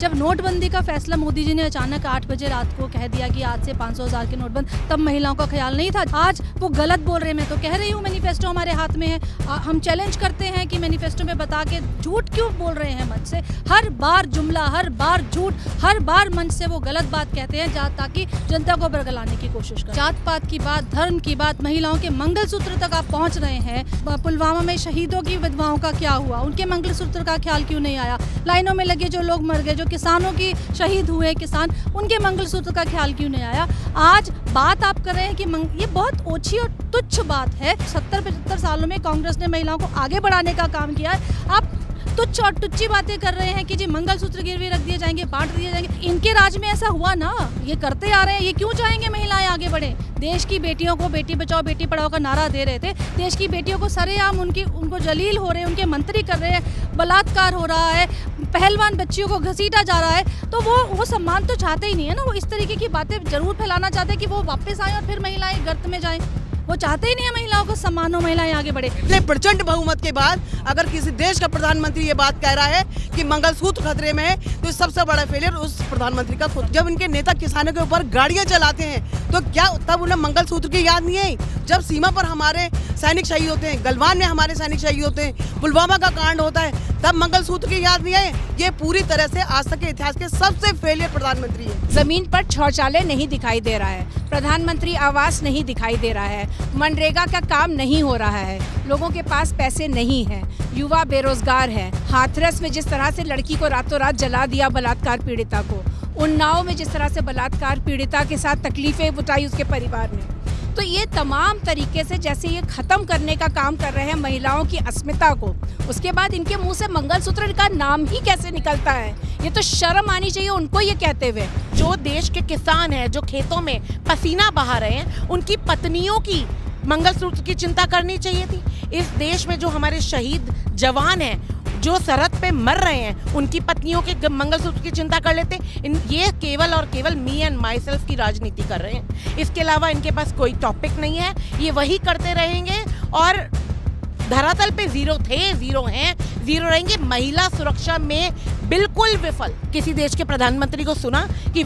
जब नोटबंदी का फैसला मोदी जी ने अचानक 8 बजे रात को कह दिया कि आज से 500,000 के नोटबंद, तब महिलाओं का ख्याल नहीं था। आज वो गलत बोल रहे हैं। मैं तो कह रही हूँ मैनिफेस्टो हमारे हाथ में है। हम चैलेंज करते हैं कि मैनिफेस्टो में बता के झूठ क्यों बोल रहे हैं मंच से। हर बार जुमला, हर बार झूठ, हर बार मंच से वो गलत बात कहते हैं ताकि जनता को बरगलाने की कोशिश करें। जात पात की बात, धर्म की बात, महिलाओं के मंगलसूत्र तक आप पहुँच रहे हैं। पुलवामा में शहीदों की विधवाओं का क्या हुआ, उनके मंगलसूत्र का ख्याल क्यों नहीं आया। लाइनों में लगे जो लोग मर गए, जो किसानों की शहीद हुए किसान, उनके मंगलसूत्र का ख्याल क्यों नहीं आया। आज बात आप कर रहे हैं कि ये बहुत ओछी और तुच्छ बात है। 70-75 सालों में कांग्रेस ने महिलाओं को आगे बढ़ाने का काम किया है। आप तुच्छ और टुच्ची बातें कर रहे हैं कि जी मंगलसूत्र गिरवी रख दिए जाएंगे, बांट दिए जाएंगे। इनके राज में ऐसा हुआ ना, ये करते आ रहे हैं। ये क्यों चाहेंगे महिलाएं आगे बढ़े। देश की बेटियों को बेटी बचाओ बेटी पढ़ाओ का नारा दे रहे थे। देश की बेटियों को सरेआम उनको जलील हो रहे हैं, उनके मंत्री कर रहे हैं, बलात्कार हो रहा है, पहलवान बच्चियों को घसीटा जा रहा है। तो वो सम्मान तो चाहते ही नहीं है ना। वो इस तरीके की बातें जरूर फैलाना चाहते हैं कि वो वापस आए और फिर महिलाएं गर्त में जाएं। वो चाहते ही नहीं है महिलाओं को सम्मान हो, महिलाएं आगे बढ़े। इतने प्रचंड बहुमत के बाद अगर किसी देश का प्रधानमंत्री ये बात कह रहा है कि मंगलसूत्र खतरे में है, तो सबसे बड़ा फेलियर उस प्रधानमंत्री का खुद। जब इनके नेता किसानों के ऊपर गाड़ियां चलाते हैं तो क्या तब उन्हें मंगलसूत्र की याद नहीं आई। जब सीमा पर हमारे सैनिक शहीद होते हैं, गलवान में हमारे सैनिक शहीद होते हैं, पुलवामा का कांड होता है, तब मंगलसूत्र की याद नहीं आई। ये पूरी तरह से आज तक के इतिहास के सबसे फेलियर प्रधानमंत्री है। जमीन पर शौचालय नहीं दिखाई दे रहा है, प्रधानमंत्री आवास नहीं दिखाई दे रहा है, मनरेगा का काम नहीं हो रहा है, लोगों के पास पैसे नहीं है, युवा बेरोजगार है। हाथरस में जिस तरह से लड़की को रातों रात जला दिया बलात्कार पीड़िता को, उन्नाव में जिस तरह से बलात्कार पीड़िता के साथ तकलीफें उठाई उसके परिवार ने, तो ये तमाम तरीके से जैसे ये खत्म करने का काम कर रहे हैं महिलाओं की अस्मिता को। उसके बाद इनके मुंह से मंगलसूत्र का नाम ही कैसे निकलता है। ये तो शर्म आनी चाहिए उनको ये कहते हुए। जो देश के किसान हैं, जो खेतों में पसीना बहा रहे हैं, उनकी पत्नियों की मंगलसूत्र की चिंता करनी चाहिए थी। इस देश में जो हमारे शहीद जवान हैं, जो सरहद पे मर रहे हैं, उनकी पत्नियों के मंगलसूत्र की चिंता कर लेते। ये केवल और केवल मी एंड माई सेल्फ की राजनीति कर रहे हैं। इसके अलावा इनके पास कोई टॉपिक नहीं है। ये वही करते रहेंगे और धरातल पे जीरो थे, जीरो हैं, जीरो रहेंगे। महिला सुरक्षा में बिल्कुल विफल। किसी देश के प्रधानमंत्री को सुना कि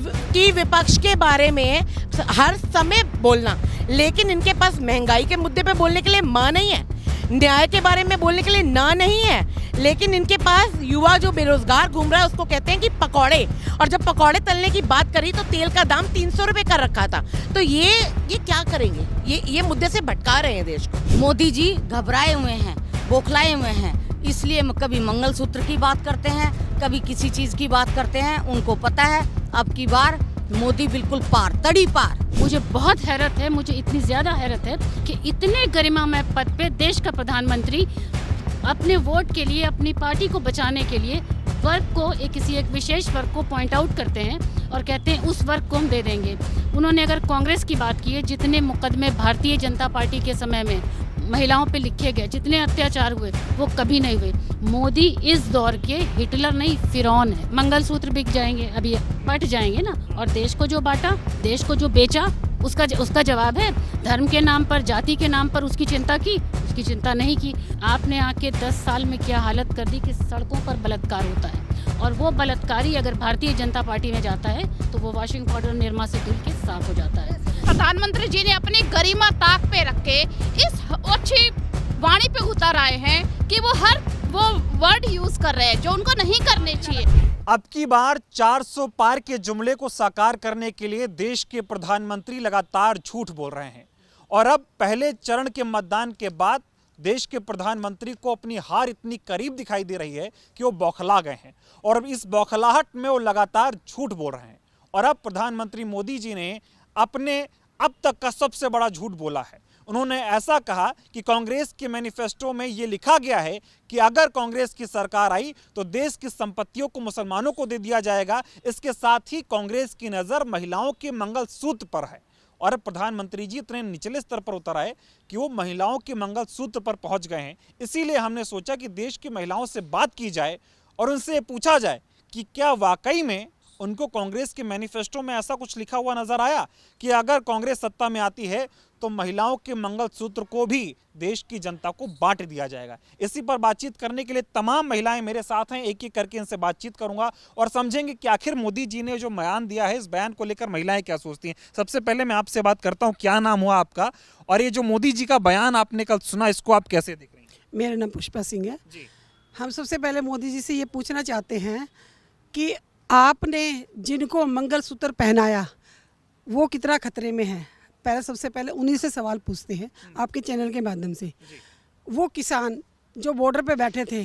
विपक्ष के बारे में हर समय बोलना, लेकिन इनके पास महंगाई के मुद्दे पे बोलने के लिए मां नहीं है, न्याय के बारे में बोलने के लिए ना नहीं है, लेकिन इनके पास युवा जो बेरोजगार घूम रहा है उसको कहते हैं कि पकौड़े। और जब पकौड़े तलने की बात करी तो तेल का दाम 300 रुपए का रखा था। तो ये क्या करेंगे। ये मुद्दे से भटका रहे हैं देश को। मोदी जी घबराए हुए हैं, बौखलाए हुए हैं, इसलिए कभी मंगलसूत्र की बात करते हैं, कभी किसी चीज की बात करते हैं। उनको पता है अब की बार मोदी बिल्कुल पार, तड़ी पार। मुझे बहुत हैरत है, मुझे इतनी ज्यादा हैरत है कि इतने गरिमामय पद पे देश का प्रधानमंत्री अपने वोट के लिए, अपनी पार्टी को बचाने के लिए वर्ग को किसी एक विशेष वर्ग को पॉइंट आउट करते हैं और कहते हैं उस वर्ग को हम दे देंगे। उन्होंने अगर कांग्रेस की बात की है, जितने मुकदमे भारतीय जनता पार्टी के समय में महिलाओं पे लिखे गए, जितने अत्याचार हुए, वो कभी नहीं हुए। मोदी इस दौर के हिटलर नहीं, फिरौन है। मंगलसूत्र बिक जाएंगे, अभी बट जाएंगे ना। और देश को जो बांटा, देश को जो बेचा, उसका जवाब है धर्म के नाम पर, जाति के नाम पर उसकी चिंता की, उसकी चिंता नहीं की। आपने आके 10 साल में क्या हालत कर दी कि सड़कों पर बलात्कार होता है। और वो बलात्कारी अगर भारतीय जनता पार्टी में जाता है तो वो वॉशिंग पाउडर निर्मा से धुल के साफ हो जाता है। प्रधानमंत्री जी ने अपनी गरिमा ताक पे रख के इस अच्छी वाणी पे उतर आए हैं कि वो वर्ड यूज कर रहे हैं जो उनको नहीं करने चाहिए। अब की बार 400 पार के जुमले को साकार करने के लिए देश के प्रधानमंत्री लगातार झूठ बोल रहे हैं। और अब पहले चरण के मतदान के बाद देश के प्रधानमंत्री को अपनी हार इतनी करीब दिखाई दे रही है कि वो बौखला गए हैं। और अब इस बौखलाहट में वो लगातार झूठ बोल रहे हैं। और अब प्रधानमंत्री मोदी जी ने अपने अब तक का सबसे बड़ा झूठ बोला है। उन्होंने ऐसा कहा कि कांग्रेस के मैनिफेस्टो में ये लिखा गया है कि अगर कांग्रेस की सरकार आई तो देश की संपत्तियों को मुसलमानों को दे दिया जाएगा। इसके साथ ही कांग्रेस की नज़र महिलाओं के मंगलसूत्र पर है। और प्रधानमंत्री जी इतने निचले स्तर पर उतर आए कि वो महिलाओं के मंगलसूत्र पर पहुंच गए हैं। इसीलिए हमने सोचा कि देश की महिलाओं से बात की जाए और उनसे पूछा जाए कि क्या वाकई में उनको कांग्रेस के मैनिफेस्टो में ऐसा कुछ लिखा हुआ नजर आया कि अगर कांग्रेस सत्ता में आती है तो महिलाओं के मंगलसूत्र को भी देश की जनता को बांट दिया जाएगा। इसी पर बातचीत करने के लिए तमाम महिलाएं मेरे साथ हैं, एक एक करके इनसे बातचीत करूंगा और समझेंगे कि आखिर मोदी जी ने जो बयान दिया है, इस बयान को लेकर महिलाएं क्या सोचती हैं। सबसे पहले मैं आपसे बात करता हूं, क्या नाम हुआ आपका, और ये जो मोदी जी का बयान आपने कल सुना, इसको आप कैसे देख रही हैं? मेरा नाम पुष्पा सिंह है जी। हम सबसे पहले मोदी जी से ये पूछना चाहते हैं कि आपने जिनको मंगलसूत्र पहनाया वो कितना खतरे में है। सबसे पहले उन्हीं से सवाल पूछते हैं आपके चैनल के माध्यम से। वो किसान जो बॉर्डर पे बैठे थे,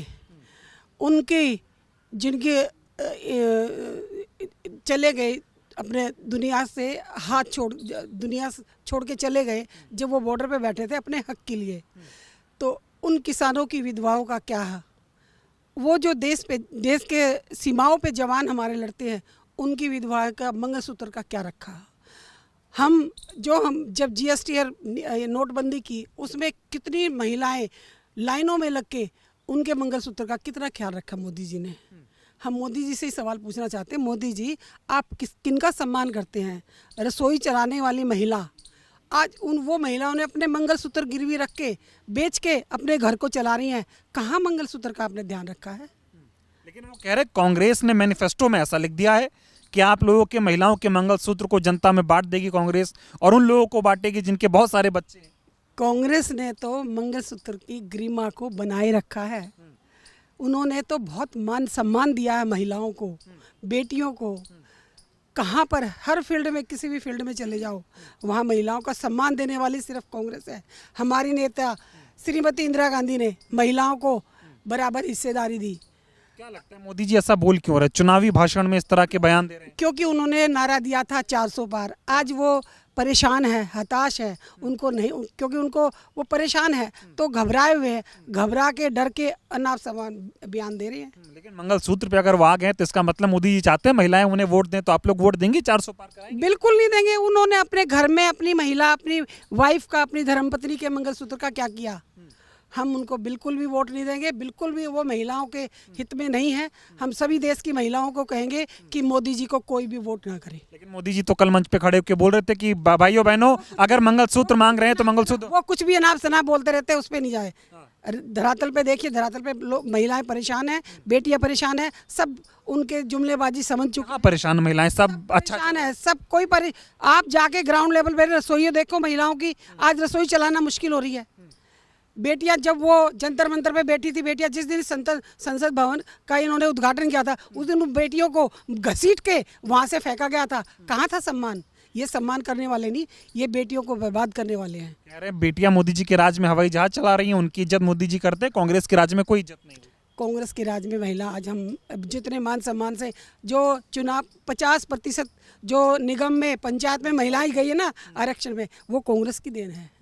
उनके जिनके चले गए अपने दुनिया से दुनिया छोड़ के चले गए, जब वो बॉर्डर पे बैठे थे अपने हक के लिए, तो उन किसानों की विधवाओं का क्या है? वो जो देश के सीमाओं पे जवान हमारे लड़ते हैं, उनकी विधवा का मंगलसूत्र का क्या रखा? हम जब जीएसटी और नोटबंदी की, उसमें कितनी महिलाएं लाइनों में लग के उनके मंगलसूत्र का कितना ख्याल रखा मोदी जी ने। हम मोदी जी से ही सवाल पूछना चाहते हैं, मोदी जी आप किनका सम्मान करते हैं? रसोई चलाने वाली महिला, आज वो महिलाओं ने अपने मंगलसूत्र गिरवी रख के बेच के अपने घर को चला रही हैं। कहाँ मंगलसूत्र का आपने ध्यान रखा है? लेकिन वो कह रहे कांग्रेस ने मैनिफेस्टो में ऐसा लिख दिया है कि आप लोगों के महिलाओं के मंगलसूत्र को जनता में बांट देगी कांग्रेस, और उन लोगों को बांटेगी जिनके बहुत सारे बच्चे हैं। कांग्रेस ने तो मंगलसूत्र की गरिमा को बनाए रखा है। उन्होंने तो बहुत मान सम्मान दिया है महिलाओं को, बेटियों को। कहाँ पर हर फील्ड में, किसी भी फील्ड में चले जाओ, वहाँ महिलाओं का सम्मान देने वाली सिर्फ कांग्रेस है। हमारी नेता श्रीमती इंदिरा गांधी ने महिलाओं को बराबर हिस्सेदारी दी। क्या लगता है मोदी जी ऐसा बोल क्यों रहे, चुनावी भाषण में इस तरह के बयान दे रहे हैं? क्योंकि उन्होंने नारा दिया था 400 पार। आज वो परेशान है, हताश है, उनको नहीं, क्योंकि उनको वो परेशान है तो घबराए हुए हैं, घबरा के डर के अनाप समान बयान दे रहे हैं। लेकिन मंगलसूत्र पे अगर वो आ गए तो इसका मतलब मोदी जी चाहते हैं महिलाएं उन्हें वोट दें, तो आप लोग वोट देंगे 400 पार कराएंगे? बिल्कुल नहीं देंगे। उन्होंने अपने घर में अपनी महिला, अपनी वाइफ का, अपनी धर्मपत्नी के मंगलसूत्र का क्या किया? हम उनको बिल्कुल भी वोट नहीं देंगे, बिल्कुल भी वो महिलाओं के हित में नहीं है। हम सभी देश की महिलाओं को कहेंगे कि मोदी जी को कोई भी वोट ना करे। लेकिन मोदी जी तो कल मंच पे खड़े होकर बोल रहे थे कि भाइयों बहनों अगर मंगलसूत्र मांग रहे हैं तो मंगलसूत्र, वो कुछ भी अनाप शनाप बोलते रहते हैं, उस पर नहीं जाए। धरातल पे देखिए, धरातल पे लोग, महिलाएं परेशान हैं, बेटियां परेशान हैं, सब उनके जुमलेबाजी समझ चुके हैं। परेशान महिलाएं सब अच्छा परेशान है, सब कोई आप जाके ग्राउंड लेवल पे रसोई देखो महिलाओं की, आज रसोई चलाना मुश्किल हो रही है। बेटियां जब वो जंतर मंतर पे बैठी थी, बेटियां जिस दिन संसद भवन का इन्होंने उद्घाटन किया था, उस दिन उन बेटियों को घसीट के वहाँ से फेंका गया था। कहाँ था सम्मान? ये सम्मान करने वाले नहीं, ये बेटियों को बर्बाद करने वाले हैं। कह रहे बेटियां मोदी जी के राज में हवाई जहाज चला रही हैं, उनकी इज्जत मोदी जी करते हैं, कांग्रेस के राज में कोई इज्जत नहीं। कांग्रेस के राज में महिला, आज हम जितने मान सम्मान से जो चुनाव 50% जो निगम में, पंचायत में महिलाएं गई है ना आरक्षण में, वो कांग्रेस की देन है।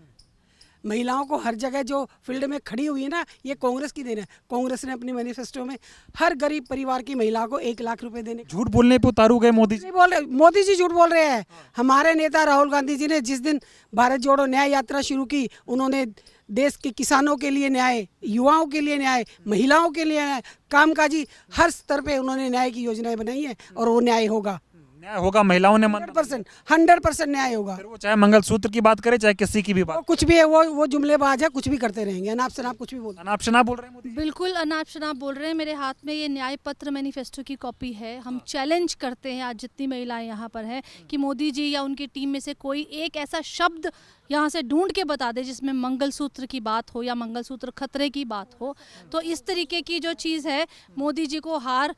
महिलाओं को हर जगह जो फील्ड में खड़ी हुई है ना, ये कांग्रेस की देन है। कांग्रेस ने अपने मैनिफेस्टो में हर गरीब परिवार की महिला को 1 लाख रुपए देने। झूठ बोलने पे उतारू गए मोदी जी? मोदी जी झूठ बोल रहे हैं। हमारे नेता राहुल गांधी जी ने जिस दिन भारत जोड़ो न्याय यात्रा शुरू की, उन्होंने देश के किसानों के लिए न्याय, युवाओं के लिए न्याय, महिलाओं के लिए न्याय, कामकाजी हर स्तर पे उन्होंने न्याय की योजनाएं बनाई है, और वो न्याय होगा। न्याय होगा, महिलाओं ने 100% न्याय होगा। फिर वो चाहे मंगलसूत्र की बात करे चाहे किसी की भी बात, कुछ भी है, वो जुमलेबाज है, कुछ भी करते रहेंगे, अनाप शनाप कुछ भी बोलते हैं। अनाप शनाप बोल रहे हैं मोदी जी। बिल्कुल अनाप शनाप बोल रहे हैं। मेरे हाथ में ये न्याय पत्र मैनिफेस्टो की कॉपी है। हम चैलेंज करते हैं आज जितनी महिलाएं यहाँ पर हैं कि मोदी जी या उनकी टीम में से कोई एक ऐसा शब्द यहाँ से ढूंढ के बता दे जिसमें मंगलसूत्र की बात हो या मंगलसूत्र खतरे की बात हो। तो इस तरीके की जो चीज़ है, मोदी जी को हार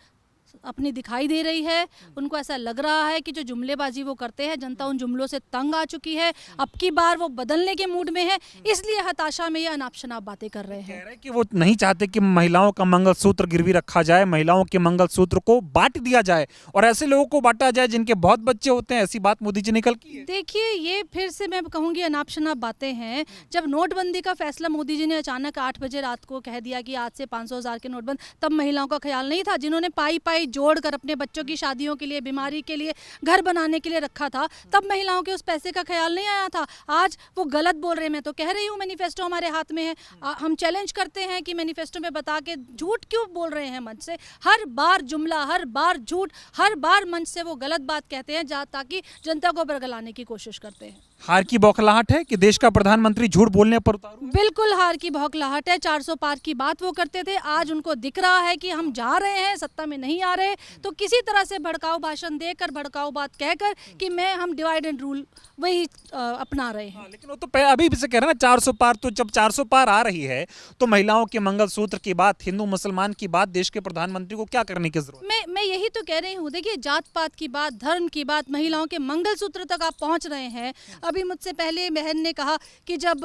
अपनी दिखाई दे रही है। उनको ऐसा लग रहा है कि जो जुमलेबाजी वो करते हैं, जनता उन जुमलों से तंग आ चुकी है। अब की बार वो बदलने के मूड में है, इसलिए हताशा में ये अनाप शनाप बातें कर रहे हैं। कह रहे कि वो नहीं चाहते कि महिलाओं का मंगलसूत्र गिरवी रखा जाए, महिलाओं के मंगलसूत्र को बांट दिया जाए और ऐसे लोगों को बांटा जाए जिनके बहुत बच्चे होते हैं। ऐसी बात मोदी जी ने कल की है। देखिए, ये फिर से मैं कहूँगी अनाप शनाप बातें हैं। जब नोटबंदी का फैसला मोदी जी ने अचानक 8 बजे रात को कह दिया कि आज से 500,000 के नोटबंद, तब महिलाओं का ख्याल नहीं था। जिन्होंने पाई कमाई जोड़कर अपने बच्चों की शादियों के लिए, बीमारी के लिए, घर बनाने के लिए रखा था, तब महिलाओं के उस पैसे का ख्याल नहीं आया था। आज वो गलत बोल रहे हैं। मैं तो कह रही हूँ मैनिफेस्टो हमारे हाथ में है। हम चैलेंज करते हैं कि मैनिफेस्टो में बता के झूठ क्यों बोल रहे हैं मंच से। हर बार जुमला, हर बार झूठ, हर बार मंच से वो गलत बात कहते हैं ताकि जनता को बरगलाने की कोशिश करते हैं। हार की बौखलाहट है कि देश का प्रधानमंत्री झूठ बोलने पर उतारू है? बिल्कुल हार की बौखलाहट है। 400 पार की बात वो करते थे, आज उनको दिख रहा है कि हम जा रहे हैं, सत्ता में नहीं आ रहे, तो किसी तरह से भड़काऊ भाषण देकर, भड़काऊ बात कहकर कि हम डिवाइड एंड रूल वही अपना रहे हैं। लेकिन वो तो अभी भी से कह रहे हैं ना 400 पार, तो जब 400 पार आ रही है तो महिलाओं के मंगलसूत्र की बात, हिंदू मुसलमान की बात देश के प्रधानमंत्री को क्या करने की जरूरत है? मैं यही तो कह रही हूँ। देखिए, जात पात की बात, धर्म की बात, महिलाओं के मंगलसूत्र तक आप पहुँच रहे हैं। अभी मुझसे पहले बहन ने कहा कि जब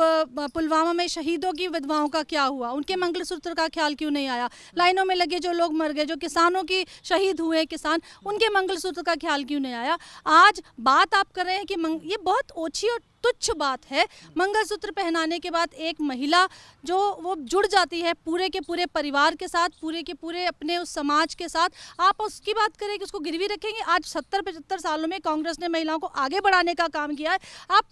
पुलवामा में शहीदों की विधवाओं का क्या हुआ, उनके मंगलसूत्र का ख्याल क्यों नहीं आया? लाइनों में लगे जो लोग मर गए, जो किसानों की शहीद हुए किसान, उनके मंगलसूत्र का ख्याल क्यों नहीं आया? आज बात आप कर रहे हैं कि ये बहुत ओछी और तुच्छ बात है। मंगलसूत्र पहनाने के बाद एक महिला जो वो जुड़ जाती है पूरे के पूरे परिवार के साथ, पूरे के पूरे अपने उस समाज के साथ। आप उसकी बात करें कि उसको गिरवी रखेंगे? आज 70-75 सालों में कांग्रेस ने महिलाओं को आगे बढ़ाने का काम किया है। आप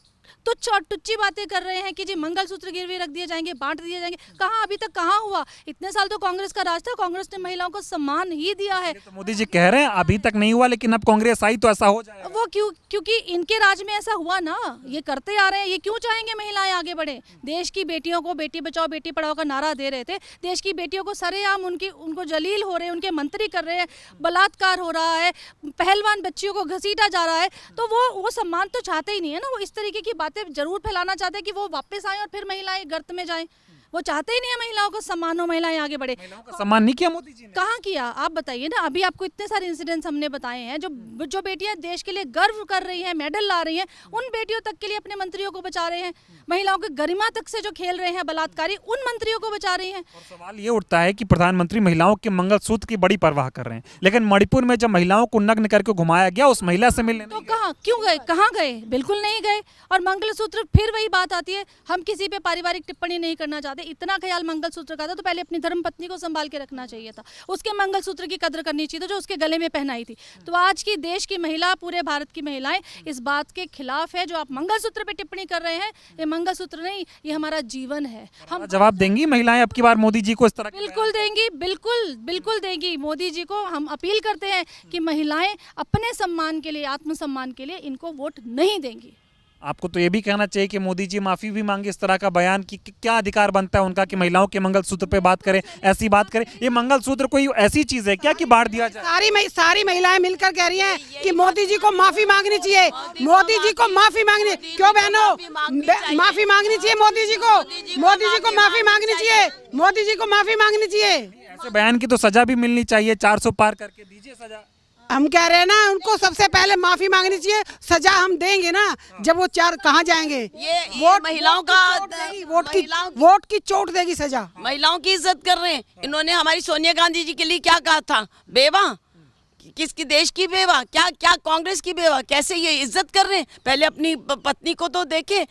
तुच्छ और टुच्ची बातें कर रहे हैं कि जी मंगलसूत्र गिरवी रख दिए जाएंगे, बांट दिए जाएंगे। कहाँ, अभी तक कहाँ हुआ? इतने साल तो कांग्रेस का राज था, कांग्रेस ने महिलाओं को सम्मान ही दिया है। तो मोदी जी कह रहे हैं अभी तक नहीं हुआ, लेकिन अब कांग्रेस आई तो ऐसा हो जाएगा। वो क्योंकि इनके राज में ऐसा हुआ ना, ये करते आ रहे हैं। ये क्यों चाहेंगे महिलाएं आगे बढ़े? देश की बेटियों को बेटी बचाओ बेटी पढ़ाओ का नारा दे रहे थे, देश की बेटियों को सरेआम उनको जलील हो रहे हैं, उनके मंत्री कर रहे हैं, बलात्कार हो रहा है, पहलवान बच्चियों को घसीटा जा रहा है, तो वो सम्मान तो चाहते ही नहीं है ना। वो इस तरीके की बातें जरूर फैलाना चाहते हैं कि वो वापस आए और फिर महिलाएं गर्त में जाएं। वो चाहते ही नहीं है महिलाओं को सम्मान हो, महिलाएं आगे बढ़े। महिलाओं का सम्मान नहीं किया मोदी जी ने? कहाँ किया? आप बताइए ना। अभी आपको इतने सारे इंसिडेंट्स हमने बताए हैं, जो बेटियां देश के लिए गर्व कर रही हैं, मेडल ला रही हैं, उन बेटियों तक के लिए अपने मंत्रियों को बचा रहे हैं। महिलाओं की गरिमा तक से जो खेल रहे हैं बलात्कारी, उन मंत्रियों को बचा रही हैं। और सवाल ये उठता है कि प्रधानमंत्री महिलाओं के मंगलसूत्र की बड़ी परवाह कर रहे हैं, लेकिन मणिपुर में जब महिलाओं को नग्न करके घुमाया गया, उस महिला से मिलने तो कहाँ, क्यों गए? कहाँ गए? बिल्कुल नहीं गए। और मंगलसूत्र, फिर वही बात आती है, हम किसी पे पारिवारिक टिप्पणी नहीं करना चाहते। इतना ख्याल मंगलसूत्र का था तो पहले अपनी धर्मपत्नी को संभाल के रखना चाहिए था, उसके मंगलसूत्र की कदर करनी चाहिए था जो उसके गले में पहनाई थी। तो आज की देश की महिला, पूरे भारत की महिलाएं इस बात के खिलाफ है। जो आप मंगलसूत्र पे टिप्पणी कर रहे हैं, ये मंगलसूत्र नहीं, ये हमारा जीवन है। हम जवाब देंगी महिलाएं अब की बार मोदी जी को इस तरह? बिल्कुल देंगी, बिल्कुल देंगी। मोदी जी को हम अपील करते हैं कि महिलाएं अपने सम्मान के लिए, आत्मसम्मान के लिए इनको वोट नहीं देंगी। आपको तो ये भी कहना चाहिए कि मोदी जी माफी भी मांगे इस तरह का बयान कि क्या अधिकार बनता है उनका कि महिलाओं के मंगलसूत्र पे बात करें, ऐसी बात करें? ये मंगलसूत्र कोई ऐसी चीज है क्या कि बांट दिया जाए? सारी महिलाएं मिलकर कह रही हैं कि मोदी जी को माफी मांगनी चाहिए, मोदी जी को माफी मांगनी। क्यों बहनों, माफी मांगनी चाहिए मोदी जी को, मोदी जी को माफी मांगनी चाहिए, मोदी जी को माफी मांगनी चाहिए। ऐसे बयान की तो सजा भी मिलनी चाहिए। 400 पार करके दीजिए सजा। हम कह रहे हैं ना, उनको सबसे पहले माफी मांगनी चाहिए, सजा हम देंगे ना। जब वो कहाँ जाएंगे? ये महिलाओं का वोट की चोट देगी सजा। महिलाओं की इज्जत कर रहे हैं। इन्होंने हमारी सोनिया गांधी जी के लिए क्या कहा था? बेवा, किसकी? देश की बेवा? क्या कांग्रेस की बेवा? कैसे ये इज्जत कर रहे हैं? पहले अपनी पत्नी को तो देखे।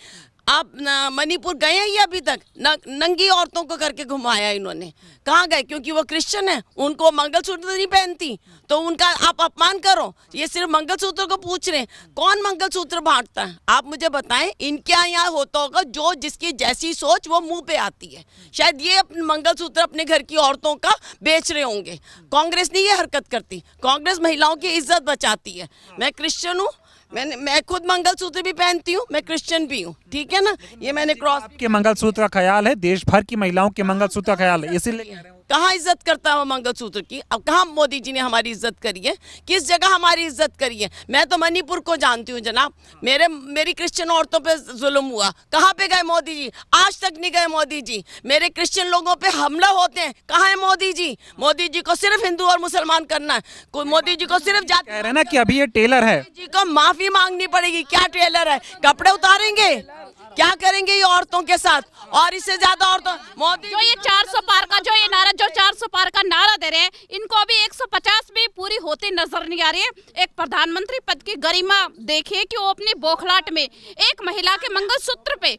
आप मणिपुर गए हैं ये अभी तक? नंगी औरतों को करके घुमाया इन्होंने। कहाँ गए? क्योंकि वो क्रिश्चियन है, उनको मंगलसूत्र नहीं पहनती तो उनका आप अपमान करो। ये सिर्फ मंगलसूत्र को पूछ रहे हैं, कौन मंगलसूत्र बांटता है? आप मुझे बताएं। इनके यहाँ होता होगा जो जिसकी जैसी सोच वो मुंह पे आती है। शायद ये अपने मंगलसूत्र अपने घर की औरतों का बेच रहे होंगे। कांग्रेस नहीं ये हरकत करती। कांग्रेस महिलाओं की इज्जत बचाती है। मैं क्रिश्चियन हूँ, मैं खुद मंगलसूत्र भी पहनती हूँ, मैं क्रिश्चियन भी हूँ, ठीक है ना। ये मैंने क्रॉस के मंगलसूत्र का ख्याल है, देश भर की महिलाओं के मंगलसूत्र का ख्याल है, इसीलिए कहाँ इज्जत करता है वो मंगलसूत्र की? अब कहाँ मोदी जी ने हमारी इज्जत करी है? किस जगह हमारी इज्जत करी है? मैं तो मणिपुर को जानती हूँ जनाब। मेरी क्रिश्चियन औरतों पे जुल्म हुआ, कहाँ पे गए मोदी जी? आज तक नहीं गए मोदी जी। मेरे क्रिश्चियन लोगों पे हमला होते हैं, कहाँ है मोदी जी? मोदी जी को सिर्फ हिंदू और मुसलमान करना है। मोदी जी को सिर्फ जाति कह रहे ना कि अभी ये टेलर है। जी को माफी मांगनी पड़ेगी। क्या टेलर है? कपड़े उतारेंगे? क्या करेंगे ये औरतों के साथ? और इससे ज्यादा औरतों, मोदी जो ये 400 पार का जो ये नारा, जो 400 पार का नारा दे रहे हैं, इनको अभी 150 भी पूरी होती नजर नहीं आ रही है। एक प्रधानमंत्री पद की गरिमा देखिए कि वो अपनी बौखलाहट में एक महिला के मंगलसूत्र पे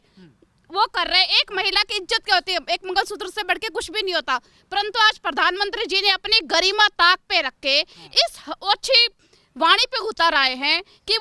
वो कर रहे हैं। एक महिला की इज्जत क्या होती है, एक मंगलसूत्र से बढ़ के कुछ भी नहीं होता। परंतु आज प्रधानमंत्री जी ने अपनी गरिमा ताक पे रख के इस अच्छी वाणी पे उतर आए हैं कि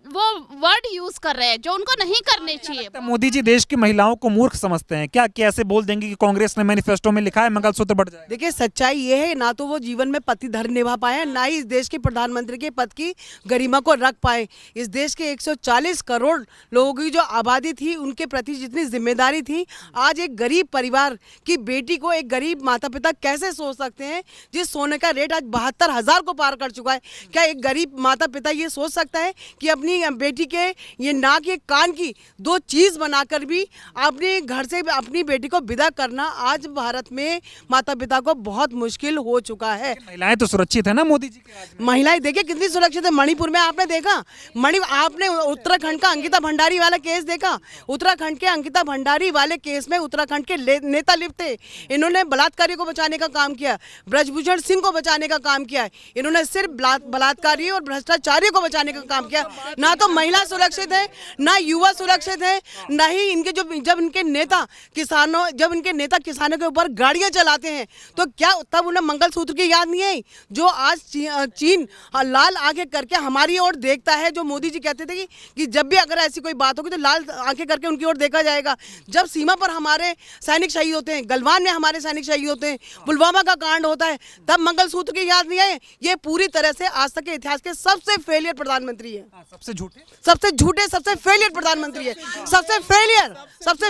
वो वर्ड यूज कर रहे हैं जो उनको नहीं करने चाहिए। मोदी जी देश की महिलाओं को मूर्ख समझते हैं क्या? कैसे बोल देंगे कि कांग्रेस ने मैनिफेस्टो में लिखा है मंगलसूत्र बढ़ जाए? देखिए सच्चाई ये है, ना तो वो जीवन में पति धर्म निभा पाए, ना ही इस देश के प्रधानमंत्री के पद की गरिमा को रख पाए। इस देश के 140 करोड़ लोगों की जो आबादी थी उनके प्रति जितनी जिम्मेदारी थी, आज एक गरीब परिवार की बेटी को एक गरीब माता पिता कैसे सोच सकते हैं? जिस सोने का रेट आज 72,000 को पार कर चुका है, क्या एक गरीब माता पिता ये सोच सकता है कि अपनी बेटी के ये नाक ये कान की दो चीज बनाकर भी अपने घर से अपनी बेटी को विदा करना आज भारत में माता पिता को बहुत मुश्किल हो चुका है। महिलाएं तो सुरक्षित है ना मोदी जी के राज में? महिलाएं देखिए कितनी सुरक्षित है। मणिपुर में आपने देखा, आपने उत्तराखंड का अंकिता भंडारी वाला केस देखा? उत्तराखंड के अंकिता भंडारी वाले केस में उत्तराखंड के नेता लिप्त थे। इन्होंने बलात्कारियों को बचाने का काम किया, ब्रजभूषण सिंह को बचाने का काम किया। इन्होंने सिर्फ बलात्कारियों और भ्रष्टाचारियों को बचाने का काम किया। ना तो महिला सुरक्षित है, ना युवा सुरक्षित है, ना ही इनके जब इनके नेता किसानों के ऊपर गाड़ियां चलाते हैं तो क्या तब उन्हें मंगलसूत्र की याद नहीं आई? जो आज चीन लाल आंखें करके हमारी ओर देखता है, जो मोदी जी कहते थे कि जब भी अगर ऐसी कोई बात होगी तो लाल आंखें करके उनकी ओर देखा जाएगा। जब सीमा पर हमारे सैनिक शहीद होते हैं, गलवान में हमारे सैनिक शहीद होते हैं, पुलवामा का कांड होता है, तब मंगलसूत्र की याद नहीं आई। ये पूरी तरह से आज तक के इतिहास के सबसे फेलियर प्रधानमंत्री है, सबसे झूठे, सबसे फेलियर प्रधानमंत्री है, सबसे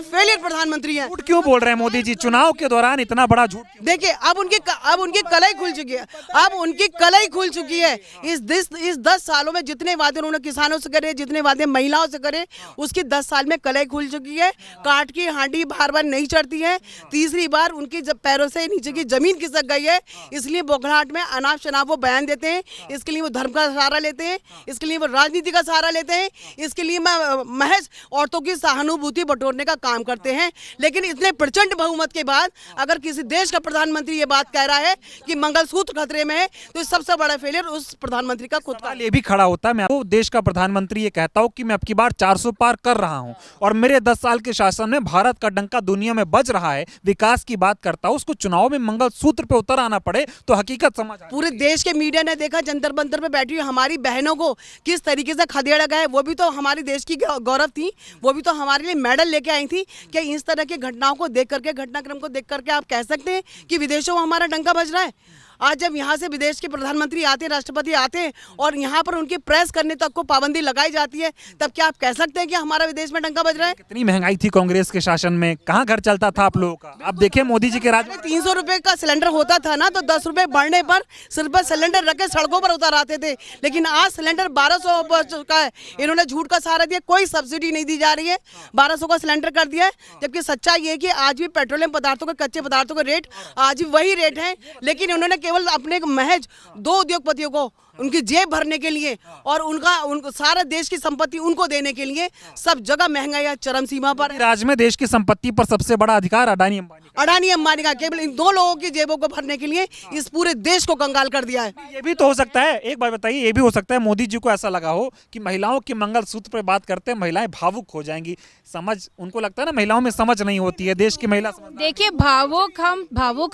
फेलियर प्रधानमंत्री है। झूठ क्यों बोल रहे हैं मोदी जी? चुनाव के दौरान इतना बड़ा झूठ? देखिए अब उनकी कलाई खुल चुकी है, अब उनकी कलाई खुल चुकी है। इस 10 सालों में जितने वादे उन्होंने किसानों से करे, जितने वादे महिलाओं से करे, उसकी 10 साल में कलाई खुल चुकी है। काट की हांडी बार बार नहीं चढ़ती है। तीसरी बार उनकी पैरों से नीचे की जमीन खिसक गई है। इसलिए बौखलाहट में अनाप शनाप वो बयान देते हैं, इसके लिए वो धर्म का सहारा लेते हैं, इसके लिए वो राजनीति का सहारा लेते हैं, इसके लिए महज औरतों की सहानुभूति बटोरने का काम करते हैं। लेकिन इतने प्रचंड बहुमत के बाद अगर किसी देश का प्रधानमंत्री ये बात कह रहा है कि मंगलसूत्र खतरे में है, तो सबसे बड़ा फेलियर उस प्रधानमंत्री का खुद का। ये भी खड़ा होता है, मैं तो देश का प्रधानमंत्री ये कहता हूं कि मैं अब की बार 400 पार कर रहा हूं और मेरे 10 साल के शासन में भारत का डंका दुनिया में बज रहा है, विकास की बात करता हूं, उसको चुनाव में मंगलसूत्र पे उतर आना पड़े तो हकीकत समझ आए। पूरे देश के मीडिया ने देखा जंतर मंतर पे बैठी हुई हमारी बहनों को किस तरीके से खदेड़ा गया है। वो भी तो हमारे देश की गौरव थी, वो भी तो हमारे लिए मेडल लेके आई थी। क्या इस तरह की घटनाओं को देख करके, घटनाक्रम को देख करके आप कह सकते हैं कि विदेशों में हमारा डंका बज रहा है? आज जब यहाँ से विदेश के प्रधानमंत्री आते हैं, राष्ट्रपति आते हैं और यहाँ पर उनकी प्रेस करने तक को पाबंदी लगाई जाती है, तब क्या आप कह सकते हैं कि हमारा विदेश में डंका बज रहा है? कितनी महंगाई थी कांग्रेस के शासन में, कहाँ घर चलता था आप लोगों का? अब देखिए मोदी जी के राज में 300 रुपए का सिलेंडर होता था ना, तो 10 रुपए बढ़ने पर सिर्फ सिलेंडर रख के सड़कों पर उतर आते थे। लेकिन आज सिलेंडर 1200 पर चुका है। इन्होंने झूठ का सहारा दिया, कोई सब्सिडी नहीं दी जा रही है, 1200 का सिलेंडर कर दिया है। जबकि सच्चाई ये कि आज भी पेट्रोलियम पदार्थों के, कच्चे पदार्थों के रेट आज भी वही रेट है। लेकिन उन्होंने केवल अपने महज 2 उद्योगपतियों को उनकी जेब भरने के लिए और उनको सारा देश की संपत्ति उनको देने के लिए सब जगह महंगाई चरम सीमा पर है। राज्य में देश की संपत्ति पर सबसे बड़ा अधिकार अडानी अंबानी का, केवल इन 2 लोगों की जेबों को भरने के लिए इस पूरे देश को कंगाल कर दिया है। ये भी तो हो सकता है, एक बात बताइए, ये भी हो सकता है मोदी जी को ऐसा लगा हो कि महिलाओं के मंगलसूत्र पर बात करते हैं महिलाएं भावुक हो जाएंगी। समझ उनको लगता है ना, महिलाओं में समझ नहीं होती है, देश की महिला समझ। देखिए भावुक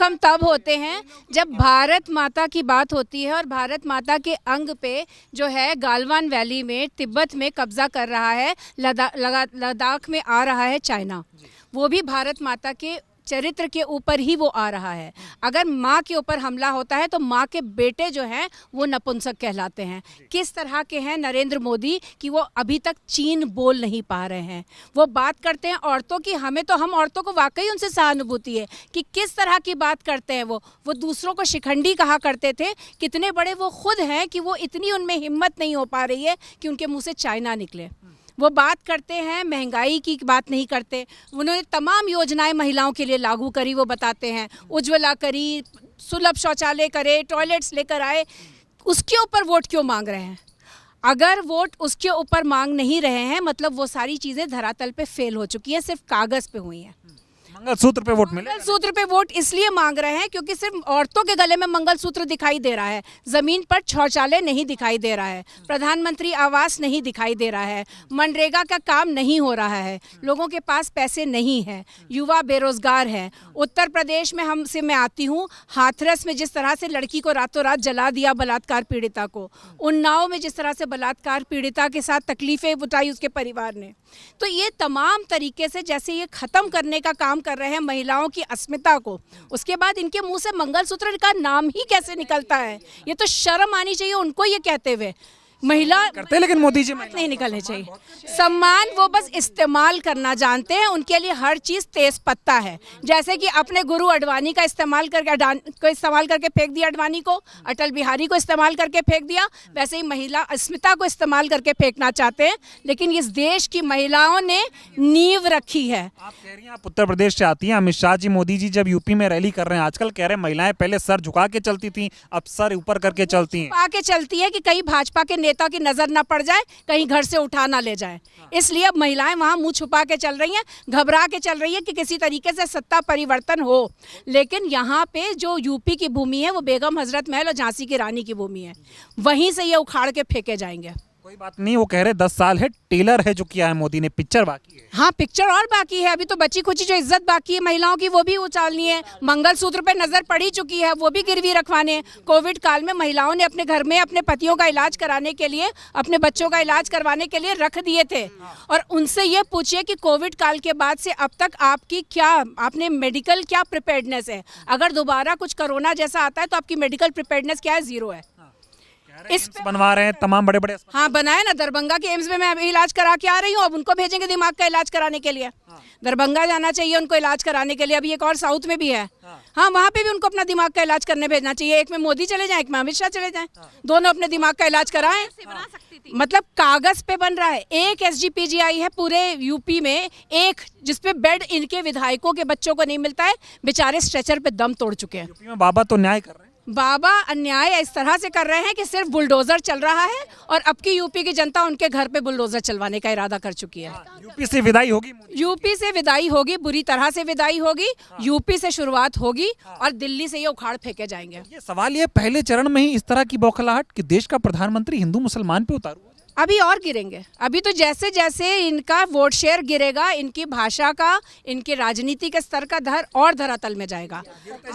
हम तब होते हैं जब भारत माता की बात होती है और भारत माता के अंग पे जो है गालवान वैली में, तिब्बत में कब्जा कर रहा है, लद्दाख में आ रहा है चाइना, वो भी भारत माता के चरित्र के ऊपर ही वो आ रहा है। अगर माँ के ऊपर हमला होता है तो माँ के बेटे जो हैं वो नपुंसक कहलाते हैं। किस तरह के हैं नरेंद्र मोदी कि वो अभी तक चीन बोल नहीं पा रहे हैं। वो बात करते हैं औरतों की, हम औरतों को वाकई उनसे सहानुभूति है कि किस तरह की बात करते हैं। वो दूसरों को शिखंडी कहा करते थे। कितने बड़े वो खुद हैं कि वो इतनी उनमें हिम्मत नहीं हो पा रही है कि उनके मुँह से चाइना निकले। वो बात करते हैं, महंगाई की बात नहीं करते। उन्होंने तमाम योजनाएं महिलाओं के लिए लागू करी, वो बताते हैं, उज्ज्वला करी, सुलभ शौचालय करे, टॉयलेट्स लेकर आए। उसके ऊपर वोट क्यों मांग रहे हैं? अगर वोट उसके ऊपर मांग नहीं रहे हैं मतलब वो सारी चीज़ें धरातल पे फेल हो चुकी है, सिर्फ कागज़ पे हुई हैं। मंगलसूत्र पे वोट मिले? मंगलसूत्र पे वोट इसलिए मांग रहे हैं क्योंकि सिर्फ औरतों के गले में मंगलसूत्र दिखाई दे रहा है, जमीन पर शौचालय नहीं दिखाई दे रहा है, प्रधानमंत्री आवास नहीं दिखाई दे रहा है, मनरेगा का काम नहीं हो रहा है, लोगों के पास पैसे नहीं है, युवा बेरोजगार है। उत्तर प्रदेश में मैं आती हूँ, हाथरस में जिस तरह से लड़की को रातों रात जला दिया बलात्कार पीड़िता को, उन्नाव में जिस तरह से बलात्कार पीड़िता के साथ तकलीफें उठाई उसके परिवार ने, तो ये तमाम तरीके से जैसे ये खत्म करने का काम कर रहे हैं महिलाओं की अस्मिता को, उसके बाद इनके मुंह से मंगलसूत्र का नाम ही कैसे निकलता है? ये तो शर्म आनी चाहिए उनको ये कहते हुए। महिला करते लेकिन मोदी जी नहीं निकलने चाहिए। सम्मान वो बस इस्तेमाल करना जानते हैं, उनके लिए हर चीज़ तेज पत्ता है। जैसे कि अपने गुरु अडवाणी का इस्तेमाल करके फेंक दिया, अडवाणी को, अटल बिहारी को इस्तेमाल करके फेंक दिया, वैसे ही महिला अस्मिता को इस्तेमाल करके फेंकना चाहते हैं। लेकिन इस देश की महिलाओं ने नींव रखी है। आप कह रही हैं आप उत्तर प्रदेश से आती हैं, अमित शाह जी मोदी जी जब यूपी में रैली कर रहे हैं, आजकल कह रहे हैं महिलाएं पहले सर झुका के चलती थी, अब सर ऊपर करके चलती हैं। आके चलती है कि कहीं भाजपा के नेता की नजर ना पड़ जाए, कहीं घर से उठा ना ले जाए, इसलिए अब महिलाएं वहां मुंह छुपा के चल रही हैं, घबरा के चल रही है कि किसी तरीके से सत्ता परिवर्तन हो। लेकिन यहाँ पे जो यूपी की भूमि है वो बेगम हजरत महल और झांसी की रानी की भूमि है, वहीं से ये उखाड़ के फेंके जाएंगे। कोई बात नहीं, वो कह रहे 10 साल है, टेलर है जो किया है मोदी ने, पिक्चर बाकी है। हाँ, पिक्चर और बाकी है, अभी तो बची खुची जो इज्जत बाकी है महिलाओं की वो भी उछालनी है। मंगलसूत्र पे नजर पड़ी चुकी है, वो भी गिरवी रखवाने हैं। कोविड काल में महिलाओं ने अपने घर में अपने पतियों का इलाज कराने के लिए, अपने बच्चों का इलाज करवाने के लिए रख दिए थे। और उनसे ये पूछिए कि कोविड काल के बाद से अब तक आपने मेडिकल क्या प्रिपेयर्डनेस है? अगर दोबारा कुछ कोरोना जैसा आता है तो आपकी मेडिकल प्रिपेयर्डनेस क्या है? जीरो है। इस बनवा रहे हैं तमाम बड़े बड़े। हाँ, बनाए ना, दरभंगा के एम्स में मैं अभी इलाज करा के आ रही हूँ, अब उनको भेजेंगे दिमाग का इलाज कराने के लिए। दरभंगा जाना चाहिए उनको इलाज कराने के लिए। अभी एक और साउथ में भी है, हाँ, वहाँ पे भी उनको अपना दिमाग का इलाज करने भेजना चाहिए। एक में मोदी चले जाएं, एक में अमित शाह चले जाएं, दोनों अपने दिमाग का इलाज कराएं। मतलब कागज पे बन रहा है। एक SGPGI है पूरे यूपी में, एक जिसपे बेड इनके विधायकों के बच्चों को नहीं मिलता है, बेचारे स्ट्रेचर पे दम तोड़ चुके हैं। यूपी में बाबा तो न्याय कर रहे हैं। बाबा अन्याय इस तरह से कर रहे हैं कि सिर्फ बुलडोजर चल रहा है, और अब की यूपी की जनता उनके घर पे बुलडोजर चलवाने का इरादा कर चुकी है। यूपी से विदाई होगी, यूपी से विदाई होगी, बुरी तरह से विदाई होगी। यूपी से शुरुआत होगी और दिल्ली से ये उखाड़ फेंके जाएंगे। ये सवाल ये पहले चरण में ही इस तरह की बौखलाहट कि देश का प्रधानमंत्री हिंदू मुसलमान पे उतारू, अभी और गिरेंगे। अभी तो जैसे जैसे इनका वोट शेयर गिरेगा, इनकी भाषा का, इनके राजनीति के स्तर का धरातल में जाएगा।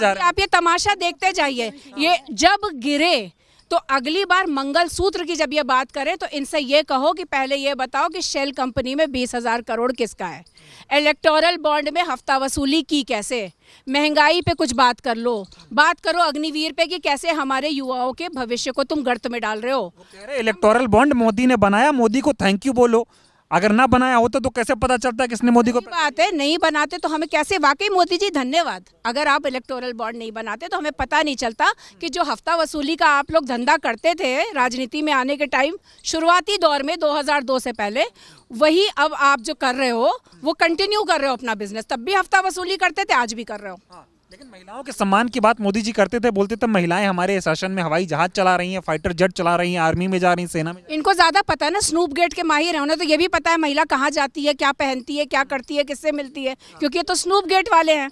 आप ये तमाशा देखते जाइए। ये जब गिरे तो अगली बार मंगलसूत्र की जब ये बात करें तो इनसे ये कहो कि पहले ये बताओ कि शेल कंपनी में 20,000 करोड़ किसका है? इलेक्टोरल बॉन्ड में हफ्ता वसूली की कैसे? महंगाई पे कुछ बात कर लो, बात करो अग्निवीर पे कि कैसे हमारे युवाओं के भविष्य को तुम गर्त में डाल रहे हो। इलेक्टोरल बॉन्ड मोदी ने बनाया, मोदी को थैंक यू बोलो। अगर ना बनाया होता तो कैसे पता चलता किसने मोदी को? बात है, नहीं बनाते तो हमें कैसे? वाकई मोदी जी धन्यवाद। अगर आप इलेक्टोरल बॉन्ड नहीं बनाते तो हमें पता नहीं चलता कि जो हफ्ता वसूली का आप लोग धंधा करते थे राजनीति में आने के टाइम, शुरुआती दौर में 2002 से पहले, वही अब आप जो कर रहे हो वो कंटिन्यू कर रहे हो अपना बिजनेस। तब भी हफ्ता वसूली करते थे, आज भी कर रहे हो। लेकिन महिलाओं के सम्मान की बात मोदी जी करते थे, बोलते थे महिलाएं हमारे शासन में हवाई जहाज चला रही हैं, फाइटर जेट चला रही हैं, आर्मी में जा रही हैं, सेना में। इनको ज्यादा पता है ना, स्नूप गेट के माहिर है, उन्हें तो ये भी पता है महिला कहाँ जाती है, क्या पहनती है, क्या करती है, किससे मिलती है, क्योंकि ये तो स्नूप गेट वाले हैं,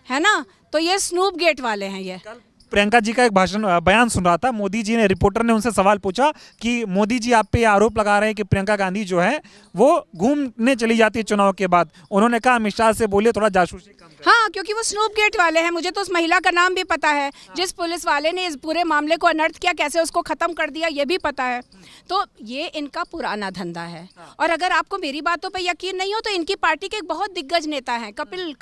है ना? तो ये स्नूप गेट वाले हैं। ये प्रियंका जी का एक बयान सुन रहा था, मोदी जी ने, रिपोर्टर ने उनसे सवाल पूछा कि मोदी जी आप पे आरोप लगा रहे हैं कि प्रियंका गांधी जो है वो घूमने चली जाती है चुनाव के बाद। उन्होंने कहा अमित शाह से बोलिए थोड़ा जासूसी कम करें। हाँ, क्योंकि वो स्नूप गेट वाले हैं। मुझे तो उस महिला का नाम भी पता है, जिस पुलिस वाले ने इस पूरे मामले को अनर्थ किया, कैसे उसको खत्म कर दिया, ये भी पता है। तो ये इनका पुराना धंधा है। और अगर आपको मेरी बातों पर यकीन नहीं हो तो इनकी पार्टी के एक बहुत दिग्गज नेता है कपिल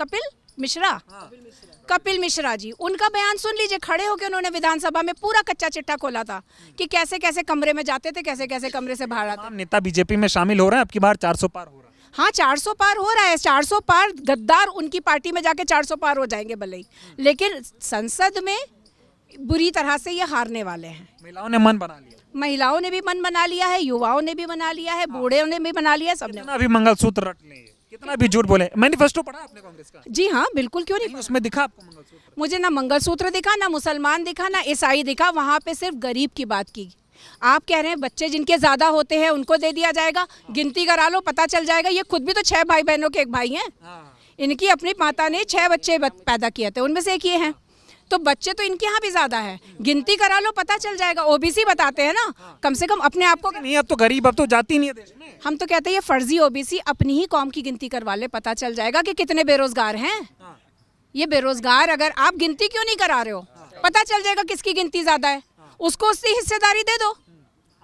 मिश्रा जी, उनका बयान सुन लीजिए। खड़े होकर उन्होंने विधानसभा में पूरा कच्चा चिट्ठा खोला था कि कैसे कैसे कमरे में जाते थे, कैसे कैसे कमरे से बाहर आते। नेता बीजेपी में शामिल हो रहे हैं, अब की बार 400 पार हो रहा है। हाँ, 400 पार हो रहा है। 400 पार गद्दार उनकी पार्टी में जाके 400 पार हो जाएंगे भले ही, लेकिन संसद में बुरी तरह से ये हारने वाले हैं। महिलाओं ने मन बना लिया, महिलाओं ने भी मन बना लिया है, युवाओं ने भी बना लिया है, बूढ़े ने भी बना लिया है, सबने। अभी मंगलसूत्र रट ले, कितना भी झूठ बोले। मैनिफेस्टो पढ़ा आपने कांग्रेस का? जी हाँ, बिल्कुल, क्यों नहीं। उसमें दिखा आपको मंगलसूत्र? मुझे ना मंगलसूत्र दिखा, ना मुसलमान दिखा, ना ईसाई दिखा। वहाँ पे सिर्फ गरीब की बात की। आप कह रहे हैं बच्चे जिनके ज्यादा होते हैं उनको दे दिया जाएगा, गिनती करा लो, पता चल जाएगा। ये खुद भी तो 6 भाई बहनों के एक भाई हैं। इनकी अपनी माता ने 6 बच्चे पैदा किए थे, उनमें से एक ये हैं। तो बच्चे तो इनके यहाँ भी ज्यादा है, गिनती करा लो पता चल जाएगा। ओबीसी बताते हैं ना, कम से कम अपने आप को। नहीं, अब तो गरीब अब तो जाती नहीं है देश में। हम तो कहते हैं ये फर्जी ओबीसी अपनी ही कौम की गिनती करवा ले, पता चल जाएगा कि कितने बेरोजगार हैं। ये बेरोजगार अगर आप गिनती क्यों नहीं करा रहे हो, पता चल जाएगा किसकी गिनती ज्यादा है, उसको उसकी हिस्सेदारी दे दो।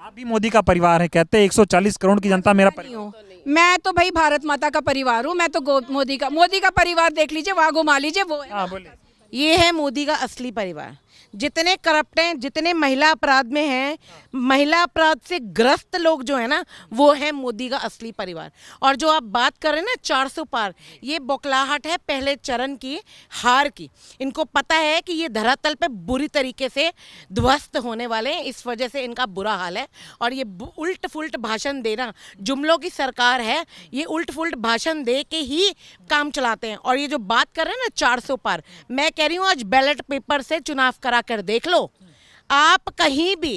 आप भी मोदी का परिवार है, कहते हैं 140 करोड़ की जनता मेरा परिवार। हूँ मैं तो भाई भारत माता का परिवार हूँ, मैं तो मोदी का परिवार देख लीजिए, वहाँ घुमा लीजिए, वो है। हाँ बोले। ये है मोदी का असली परिवार। जितने करप्ट हैं, जितने महिला अपराध में हैं, महिला अपराध से ग्रस्त लोग जो है ना, वो है मोदी का असली परिवार। और जो आप बात कर रहे हैं ना 400 पार, ये बौखलाहट है पहले चरण की हार की। इनको पता है कि ये धरातल पे बुरी तरीके से ध्वस्त होने वाले हैं, इस वजह से इनका बुरा हाल है। और ये उल्ट फुल्ट भाषण देना, जुमलों की सरकार है, ये उल्ट फुल्ट भाषण दे के ही काम चलाते हैं। और ये जो बात कर रहे हैं ना 400 पार, मैं कह रही हूँ आज बैलेट पेपर से चुनाव करा कर देख लो, आप कहीं भी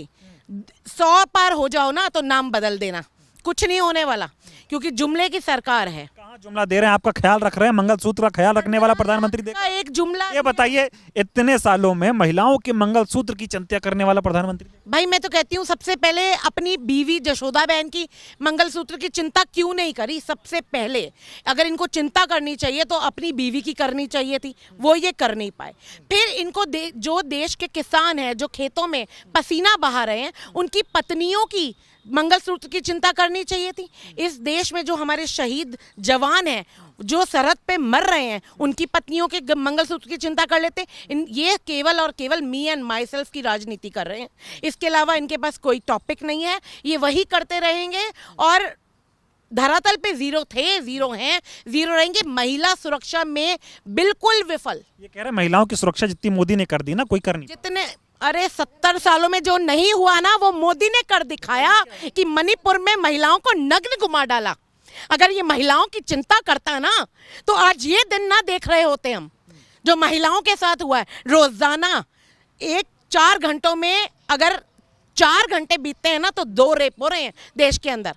100 पार हो जाओ ना तो नाम बदल देना, कुछ नहीं होने वाला, क्योंकि जुमले की सरकार है। कहाँ जुमला दे रहे हैं, आपका ख्याल रख रहे हैं, मंगलसूत्र का ख्याल रखने वाला प्रधानमंत्री देख। एक जुमला ये बताइए, इतने सालों में महिलाओं के मंगलसूत्र की चिंता करने वाला प्रधानमंत्री। भाई मैं तो कहती हूँ सबसे पहले अपनी बीवी जशोदा बहन की मंगलसूत्र की चिंता क्यों नहीं करी। सबसे पहले अगर इनको चिंता करनी चाहिए तो अपनी बीवी की करनी चाहिए थी, वो ये कर नहीं पाए। फिर इनको जो देश के किसान हैं, जो खेतों में पसीना बहा रहे हैं, उनकी पत्नियों की मंगलसूत्र की चिंता करनी चाहिए थी। इस देश में जो हमारे शहीद जवान हैं, जो सरहद पे मर रहे हैं, उनकी पत्नियों के मंगलसूत्र की चिंता कर लेते। ये केवल और केवल मी एंड माई सेल्फ की राजनीति कर रहे हैं, इसके अलावा इनके पास कोई टॉपिक नहीं है। ये वही करते रहेंगे और धरातल पे जीरो थे, जीरो हैं, जीरो रहेंगे। महिला सुरक्षा में बिल्कुल विफल। ये कह रहे हैं महिलाओं की सुरक्षा जितनी मोदी ने कर दी ना, कोई कर नहीं। जितने अरे 70 सालों में जो नहीं हुआ ना, वो मोदी ने कर दिखाया कि मणिपुर में महिलाओं को नग्न घुमा डाला। अगर ये महिलाओं की चिंता करता ना तो आज ये दिन ना देख रहे होते हम, जो महिलाओं के साथ हुआ है। रोजाना 4 घंटों में अगर 4 घंटे बीतते हैं ना तो 2 रेप हो रहे हैं देश के अंदर।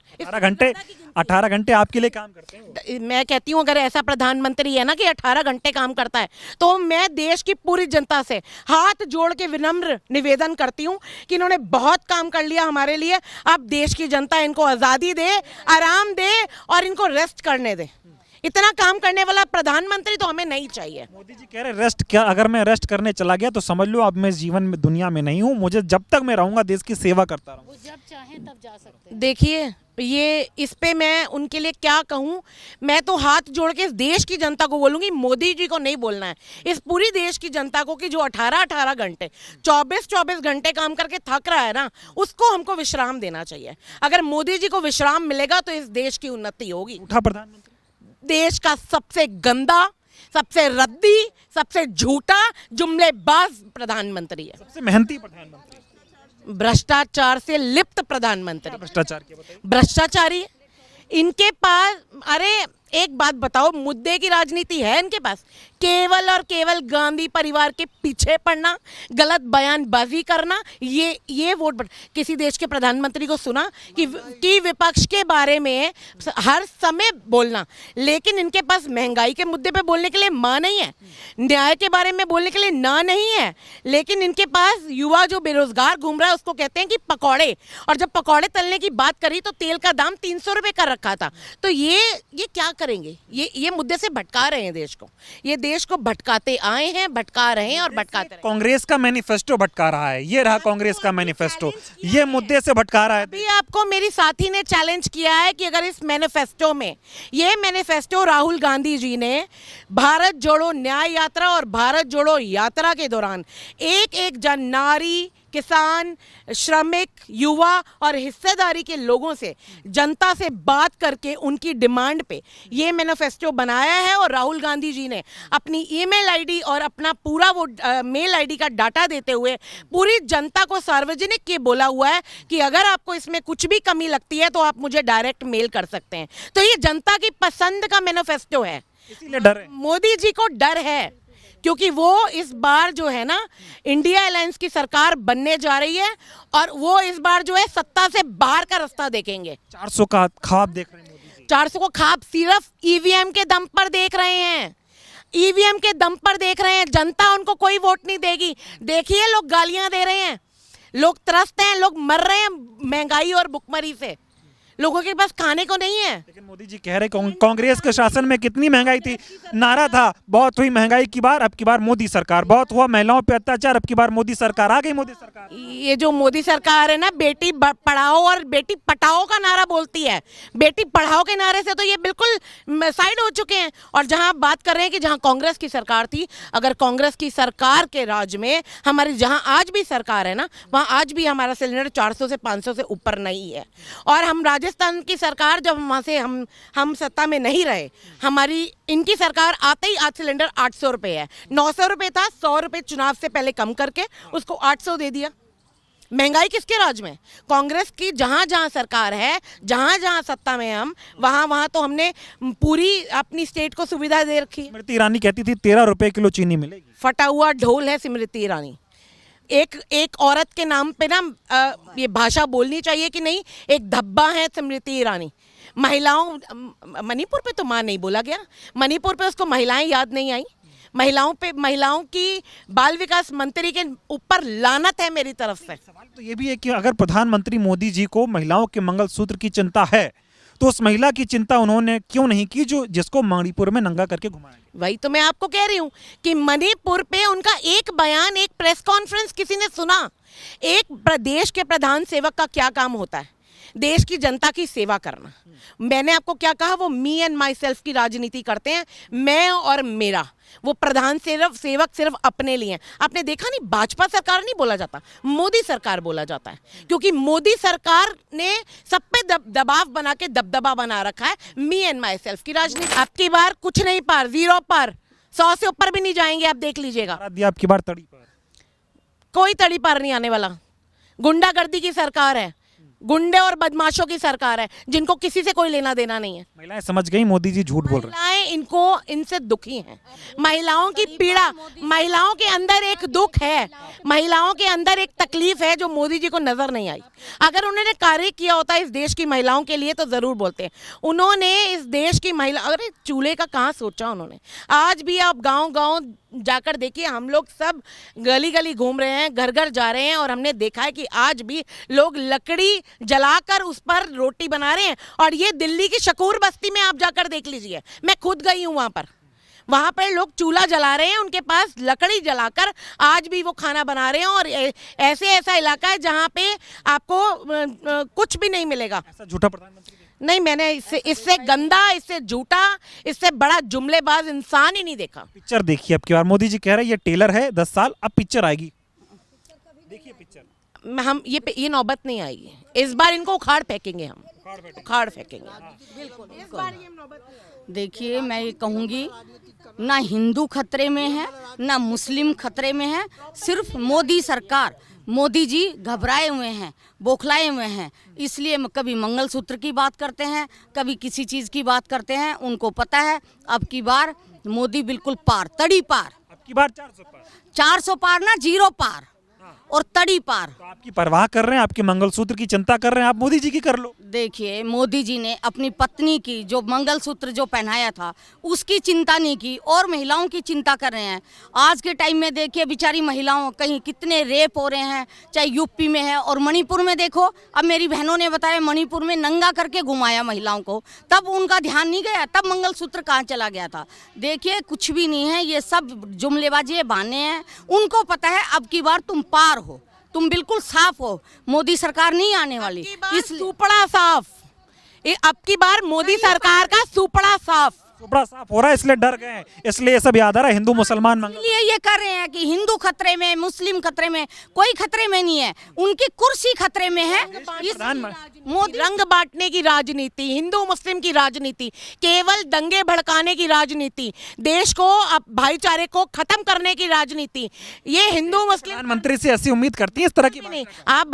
18 घंटे आपके लिए काम करते हैं। मैं कहती हूँ अगर ऐसा प्रधानमंत्री है ना कि 18 घंटे काम करता है, तो मैं देश की पूरी जनता से हाथ जोड़ के विनम्र निवेदन करती हूँ कि इन्होंने बहुत काम कर लिया हमारे लिए। अब देश की जनता इनको आज़ादी दे, आराम दे और इनको रेस्ट करने दे। इतना काम करने वाला प्रधानमंत्री तो हमें नहीं चाहिए। मोदी जी कह रहे रेस्ट क्या, अगर मैं रेस्ट करने चला गया तो समझ लो अब मैं जीवन में दुनिया में नहीं हूँ, मुझे जब तक मैं रहूंगा देश की सेवा करता रहूंगा। वो जब चाहें तब जा सकते हैं। देखिए ये इस पे मैं उनके लिए क्या कहूँ, मैं तो हाथ जोड़ के इस देश की जनता को बोलूँगी, मोदी जी को नहीं बोलना है, इस पूरी देश की जनता को कि जो 18-18 घंटे 24-24 घंटे काम करके थक रहा है ना, उसको हमको विश्राम देना चाहिए। अगर मोदी जी को विश्राम मिलेगा तो इस देश की उन्नति होगी। उठा प्रधानमंत्री देश का सबसे गंदा, सबसे रद्दी, सबसे झूठा, जुमलेबाज प्रधानमंत्री है। सबसे मेहनती प्रधानमंत्री, भ्रष्टाचार से लिप्त प्रधानमंत्री। भ्रष्टाचार की बताइए। भ्रष्टाचारी इनके पास, अरे एक बात बताओ, मुद्दे की राजनीति है इनके पास? केवल और केवल गांधी परिवार के पीछे पड़ना, गलत बयानबाजी करना, ये वोट। किसी देश के प्रधानमंत्री को सुना कि विपक्ष के बारे में हर समय बोलना, लेकिन इनके पास महंगाई के मुद्दे पे बोलने के लिए मां नहीं है, न्याय के बारे में बोलने के लिए ना नहीं है, लेकिन इनके पास युवा जो बेरोजगार घूम रहा है उसको कहते हैं कि पकौड़े, और जब पकौड़े तलने की बात करी तो तेल का दाम 300 रुपये कर रखा था। तो ये क्या करेंगे? ये मुद्दे से भटका रहे हैं देश को, ये देश को भटकाते आए हैं, भटका रहे हैं और भटकाते रहे। कांग्रेस का मैनिफेस्टो भटका रहा है, ये रहा कांग्रेस का मैनिफेस्टो, ये मुद्दे से भटका रहा है। अभी आपको मेरी साथी ने चैलेंज किया है कि अगर इस मैनिफेस्टो में, ये मैनिफेस्टो राहुल गांधी जी ने भारत जोड़ो न्याय यात्रा और भारत जोड़ो यात्रा के दौरान एक जन, नारी, किसान, श्रमिक, युवा और हिस्सेदारी के लोगों से, जनता से बात करके उनकी डिमांड पे ये मैनिफेस्टो बनाया है। और राहुल गांधी जी ने अपनी ईमेल आईडी और अपना पूरा वो मेल आईडी का डाटा देते हुए पूरी जनता को सार्वजनिक ये बोला हुआ है कि अगर आपको इसमें कुछ भी कमी लगती है तो आप मुझे डायरेक्ट मेल कर सकते हैं। तो ये जनता की पसंद का मैनिफेस्टो है, इसीलिए डर है। मोदी जी को डर है क्योंकि वो इस बार जो है ना इंडिया अलायंस की सरकार बनने जा रही है और वो इस बार जो है सत्ता से बाहर का रास्ता देखेंगे। 400 का ख्वाब देख रहे हैं मोदी जी। 400 को खाप सिर्फ ईवीएम के दम पर देख रहे हैं, ईवीएम के दम पर देख रहे हैं। जनता उनको कोई वोट नहीं देगी। देखिए लोग गालियां दे रहे हैं, लोग त्रस्त हैं, लोग मर रहे हैं महंगाई और भुखमरी से, लोगों के पास खाने को नहीं है। लेकिन मोदी जी कह रहे कांग्रेस के शासन में कितनी महंगाई थी, नारा था बहुत हुई महंगाई की बार, अब की बार मोदी सरकार, बहुत हुआ महिलाओं पे अत्याचार, अब की बार मोदी सरकार, आ गई मोदी सरकार। ये जो मोदी सरकार है ना, बेटी पढ़ाओ और बेटी पटाओ का नारा बोलती है। बेटी पढ़ाओ के नारे से तो ये बिल्कुल साइड हो चुके हैं। और जहां आप बात कर रहे हैं कि जहां कांग्रेस की सरकार थी, अगर कांग्रेस की सरकार के राज में हमारी जहां आज भी सरकार है ना, वहां आज भी हमारा सिलेंडर 400 से 500 से ऊपर नहीं है। और हम राजस्थान की सरकार जब वहाँ से हम सत्ता में नहीं रहे, हमारी इनकी सरकार आते ही आज सिलेंडर 800 रुपये है। 900 रुपये था, 100 रुपये चुनाव से पहले कम करके उसको 800 दे दिया। महंगाई किसके राज में? कांग्रेस की जहाँ जहाँ सरकार है, जहाँ जहाँ सत्ता में हम, वहाँ वहाँ तो हमने पूरी अपनी स्टेट को सुविधा दे रखी। स्मृति ईरानी कहती थी 13 रुपए किलो चीनी मिलेगी। फटा हुआ ढोल है स्मृति ईरानी। एक औरत के नाम पे ना ये भाषा बोलनी चाहिए कि नहीं, एक धब्बा है स्मृति ईरानी। महिलाओं, मणिपुर पे तो माँ नहीं बोला गया, मणिपुर पे उसको महिलाएं याद नहीं आई। महिलाओं की बाल विकास मंत्री के ऊपर लानत है मेरी तरफ से। सवाल तो ये भी है कि अगर प्रधानमंत्री मोदी जी को महिलाओं के मंगलसूत्र की चिंता है, तो उस महिला की चिंता उन्होंने क्यों नहीं की जिसको मणिपुर में नंगा करके घुमाया? वही तो मैं आपको कह रही हूँ कि मणिपुर पे उनका एक बयान, एक प्रेस कॉन्फ्रेंस किसी ने सुना? एक प्रदेश के प्रधान सेवक का क्या काम होता है? देश की जनता की सेवा करना। मैंने आपको क्या कहा, वो मी एंड माई सेल्फ की राजनीति करते हैं, मैं और मेरा। वो प्रधान सेवक सिर्फ अपने लिए। आपने देखा नहीं, भाजपा सरकार नहीं बोला जाता, मोदी सरकार बोला जाता है, क्योंकि मोदी सरकार ने सब पे दबाव बना के दबदबा बना रखा है। मी एंड माई सेल्फ की राजनीति। अब की बार कुछ नहीं पार, 0 पर, 100 से ऊपर भी नहीं जाएंगे, आप देख लीजिएगा। अब की बार तड़ी पार, कोई तड़ी पार नहीं आने वाला। गुंडागर्दी की सरकार है, गुंडे और बदमाशों की सरकार है, जिनको किसी से कोई लेना देना नहीं है। महिलाएं समझ गई मोदी जी झूठ बोल रहे हैं। महिलाएं इनसे दुखी हैं। महिलाओं की पीड़ा, महिलाओं के अंदर एक दुख है, महिलाओं के अंदर एक तकलीफ है जो मोदी जी को नजर नहीं आई। अगर उन्होंने कार्य किया होता इस देश की महिलाओं के लिए तो जरूर बोलते। उन्होंने इस देश की महिला, अरे चूल्हे का कहाँ सोचा उन्होंने। आज भी आप गाँव जाकर देखिए, हम लोग सब गली गली घूम रहे हैं, घर घर जा रहे हैं, और हमने देखा है कि आज भी लोग लकड़ी जलाकर उस पर रोटी बना रहे हैं। और ये दिल्ली की शकूर बस्ती में आप जाकर देख लीजिए, मैं खुद गई हूँ वहाँ पर लोग चूल्हा जला रहे हैं, उनके पास लकड़ी जलाकर आज भी वो खाना बना रहे हैं। और ऐसा इलाका है जहाँ पे आपको कुछ भी नहीं मिलेगा। ऐसा झूठा प्रधानमंत्री नहीं, मैंने इससे गंदा, इससे झूठा, इससे बड़ा जुमलेबाज इंसान ही नहीं देखा। पिक्चर देखिए अब की बार, मोदी जी कह रहे हैं ये टेलर है 10 साल, अब पिक्चर आएगी। देखिए पिक्चर, हम ये नौबत नहीं आएगी। इस बार इनको उखाड़ फेंकेंगे, हम उखाड़ फेंकेंगे। देखिए मैं ये कहूँगी, ना हिंदू खतरे में है, ना मुस्लिम खतरे में है, सिर्फ मोदी सरकार। मोदी जी घबराए हुए हैं, बौखलाए हुए हैं, इसलिए कभी मंगलसूत्र की बात करते हैं, कभी किसी चीज़ की बात करते हैं। उनको पता है अब की बार मोदी बिल्कुल पार, तड़ी पार। अब की बार 400 पार, 400 पार ना, 0 पार और तड़ी पार। तो आपकी परवाह कर रहे हैं, आपके मंगलसूत्र की चिंता कर रहे हैं, आप मोदी जी की कर लो। देखिए मोदी जी ने अपनी पत्नी की जो मंगलसूत्र जो पहनाया था उसकी चिंता नहीं की, और महिलाओं की चिंता कर रहे हैं। आज के टाइम में देखिए बेचारी महिलाओं, कहीं कितने रेप हो रहे हैं, चाहे यूपी में है और मणिपुर में देखो। अब मेरी बहनों ने बताया मणिपुर में नंगा करके घुमाया महिलाओं को, तब उनका ध्यान नहीं गया, तब मंगलसूत्र कहाँ चला गया था। देखिए कुछ भी नहीं है, ये सब जुमलेबाजी बहाने हैं। उनको पता है अब की बार तुम पार हो, तुम बिल्कुल साफ हो, मोदी सरकार नहीं आने वाली। इस सुपड़ा साफ, अब की बार मोदी सरकार का सुपड़ा साफ हो रहा है, इसलिए डर गए, इसलिए ये सब याद आ रहा है हिंदू मुसलमान इसलिए ये कर रहे हैं कि हिंदू खतरे में, मुस्लिम खतरे में, कोई खतरे में नहीं है, उनकी कुर्सी खतरे में है। मोदी रंग बांटने की राजनीति, हिंदू मुस्लिम की राजनीति, केवल दंगे भड़काने की राजनीति, देश को भाईचारे को खत्म करने की राजनीति, ये हिंदू मुस्लिम। प्रधानमंत्री से ऐसी उम्मीद करती है इस तरह की? नहीं, आप